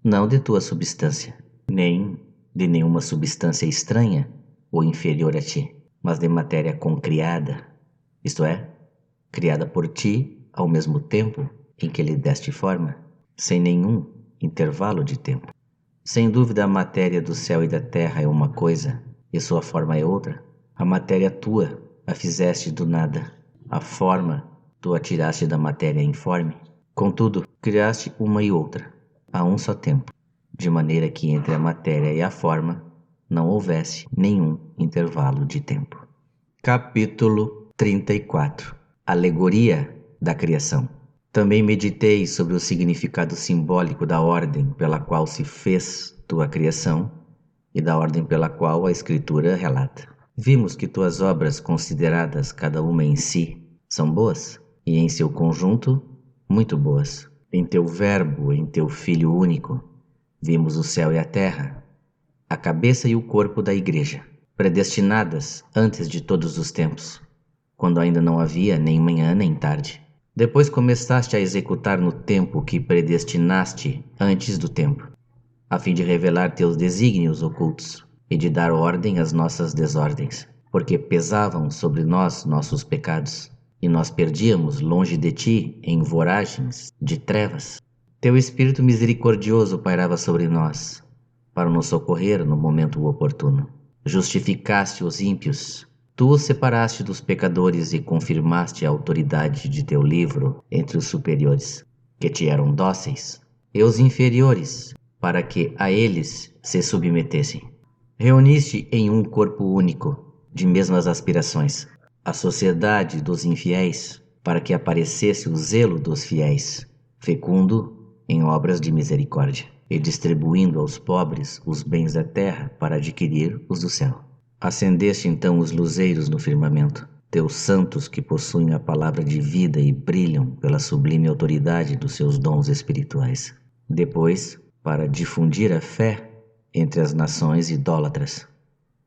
não de tua substância, nem de nenhuma substância estranha ou inferior a ti, mas de matéria concriada, isto é, criada por ti ao mesmo tempo em que lhe deste forma, sem nenhum intervalo de tempo. Sem dúvida a matéria do céu e da terra é uma coisa, e sua forma é outra. A matéria tua a fizeste do nada, a forma tu a tiraste da matéria informe. Contudo, criaste uma e outra, a um só tempo, de maneira que entre a matéria e a forma não houvesse nenhum intervalo de tempo. Capítulo 34. Alegoria da criação. Também meditei sobre o significado simbólico da ordem pela qual se fez tua criação e da ordem pela qual a Escritura relata. Vimos que tuas obras, consideradas cada uma em si, são boas, e em seu conjunto, muito boas. Em teu Verbo, em teu Filho único, vimos o céu e a terra, a cabeça e o corpo da Igreja, predestinadas antes de todos os tempos, quando ainda não havia nem manhã nem tarde. Depois começaste a executar no tempo que predestinaste antes do tempo, a fim de revelar teus desígnios ocultos e de dar ordem às nossas desordens, porque pesavam sobre nós nossos pecados, e nós perdíamos longe de ti em voragens de trevas. Teu Espírito misericordioso pairava sobre nós, para nos socorrer no momento oportuno. Justificaste os ímpios, tu os separaste dos pecadores e confirmaste a autoridade de teu livro entre os superiores, que te eram dóceis, e os inferiores, para que a eles se submetessem. Reuniste em um corpo único, de mesmas aspirações, a sociedade dos infiéis, para que aparecesse o zelo dos fiéis, fecundo em obras de misericórdia, e distribuindo aos pobres os bens da terra para adquirir os do céu. Acendeste então os luzeiros no firmamento, teus santos que possuem a palavra de vida e brilham pela sublime autoridade dos seus dons espirituais. Depois, para difundir a fé entre as nações idólatras,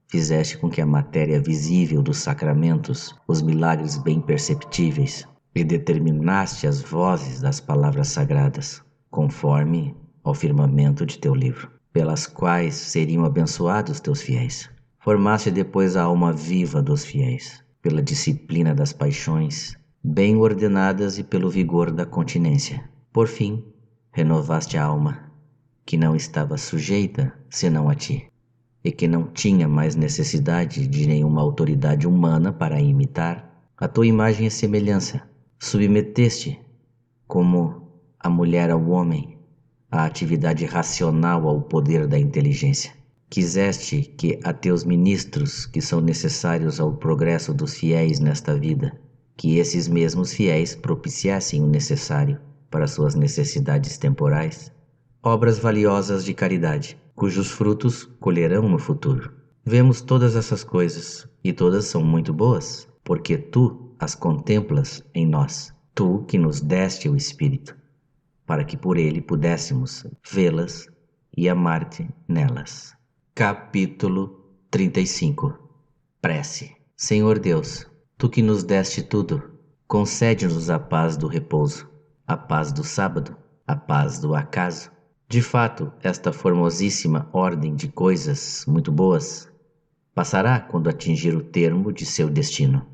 fizeste com que a matéria visível dos sacramentos, os milagres bem perceptíveis, e determinaste as vozes das palavras sagradas, conforme ao firmamento de teu livro, pelas quais seriam abençoados teus fiéis. Formaste depois a alma viva dos fiéis, pela disciplina das paixões, bem ordenadas e pelo vigor da continência. Por fim, renovaste a alma, que não estava sujeita senão a ti, e que não tinha mais necessidade de nenhuma autoridade humana para imitar a tua imagem e semelhança. Submeteste, como a mulher ao homem, a atividade racional ao poder da inteligência. Quiseste que a teus ministros, que são necessários ao progresso dos fiéis nesta vida, que esses mesmos fiéis propiciassem o necessário para suas necessidades temporais, obras valiosas de caridade, cujos frutos colherão no futuro. Vemos todas essas coisas, e todas são muito boas, porque tu as contemplas em nós, tu que nos deste o Espírito, para que por ele pudéssemos vê-las e amar-te nelas. Capítulo 35. Prece. Senhor Deus, tu que nos deste tudo, concede-nos a paz do repouso, a paz do sábado, a paz do acaso, De fato, esta formosíssima ordem de coisas muito boas passará quando atingir o termo de seu destino,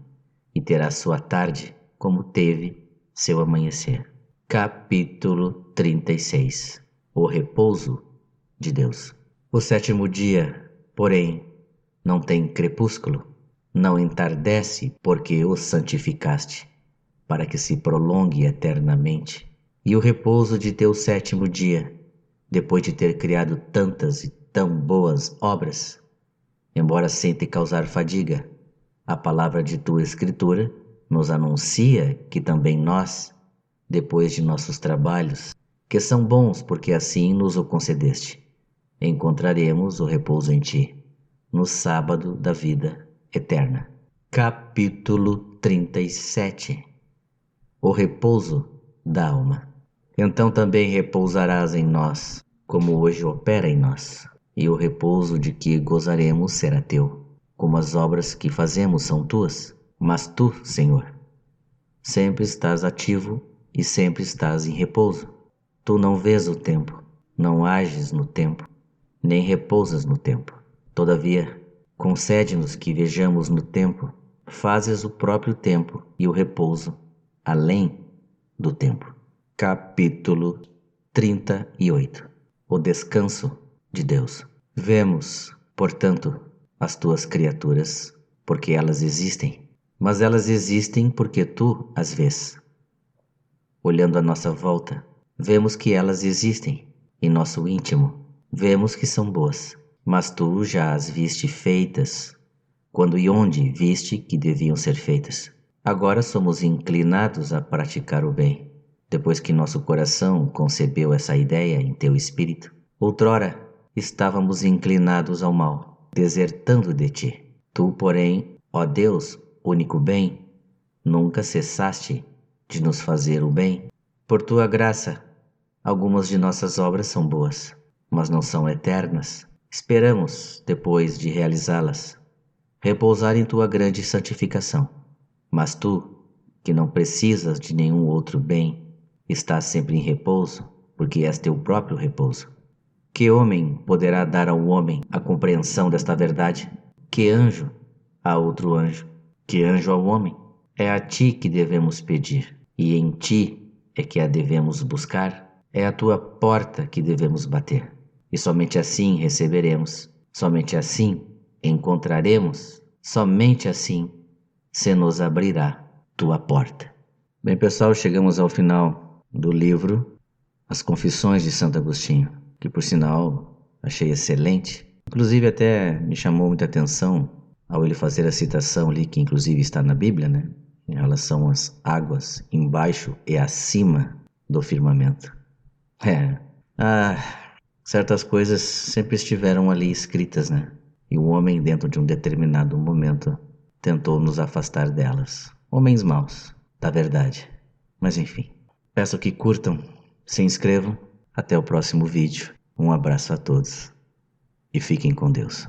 e terá sua tarde como teve seu amanhecer. Capítulo 36. O repouso de Deus. O sétimo dia, porém, não tem crepúsculo, não entardece, porque o santificaste, para que se prolongue eternamente. E o repouso de teu sétimo dia, depois de ter criado tantas e tão boas obras, embora sem te causar fadiga, a palavra de tua Escritura nos anuncia que também nós, depois de nossos trabalhos, que são bons porque assim nos o concedeste, encontraremos o repouso em ti, no sábado da vida eterna. Capítulo 37. O repouso da alma. Então também repousarás em nós, como hoje opera em nós, e o repouso de que gozaremos será teu, como as obras que fazemos são tuas. Mas tu, Senhor, sempre estás ativo e sempre estás em repouso. Tu não vês o tempo, não ages no tempo, nem repousas no tempo. Todavia, concede-nos que vejamos no tempo, fazes o próprio tempo e o repouso, além do tempo. Capítulo 38. O descanso de Deus. Vemos, portanto, as tuas criaturas, porque elas existem, mas elas existem porque tu as vês. Olhando à nossa volta, vemos que elas existem, em nosso íntimo, vemos que são boas, mas tu já as viste feitas, quando e onde viste que deviam ser feitas. Agora somos inclinados a praticar o bem, depois que nosso coração concebeu essa ideia em teu espírito. Outrora, estávamos inclinados ao mal, desertando de ti. Tu, porém, ó Deus, único bem, nunca cessaste de nos fazer o bem. Por tua graça, algumas de nossas obras são boas, mas não são eternas. Esperamos, depois de realizá-las, repousar em tua grande santificação. Mas tu, que não precisas de nenhum outro bem, estás sempre em repouso, porque és teu próprio repouso. Que homem poderá dar ao homem a compreensão desta verdade? Que anjo a outro anjo? Que anjo ao homem? É a ti que devemos pedir, e em ti é que a devemos buscar. É a tua porta que devemos bater, e somente assim receberemos, somente assim encontraremos, somente assim se nos abrirá tua porta. Bem, pessoal, chegamos ao final do livro As Confissões de Santo Agostinho, que por sinal achei excelente. Inclusive até me chamou muita atenção ao ele fazer a citação ali, que inclusive está na Bíblia, né? Em relação às águas embaixo e acima do firmamento. Certas coisas sempre estiveram ali escritas, né? E o homem, dentro de um determinado momento, tentou nos afastar delas. Homens maus, da verdade. Mas enfim, peço que curtam, se inscrevam. Até o próximo vídeo. Um abraço a todos e fiquem com Deus.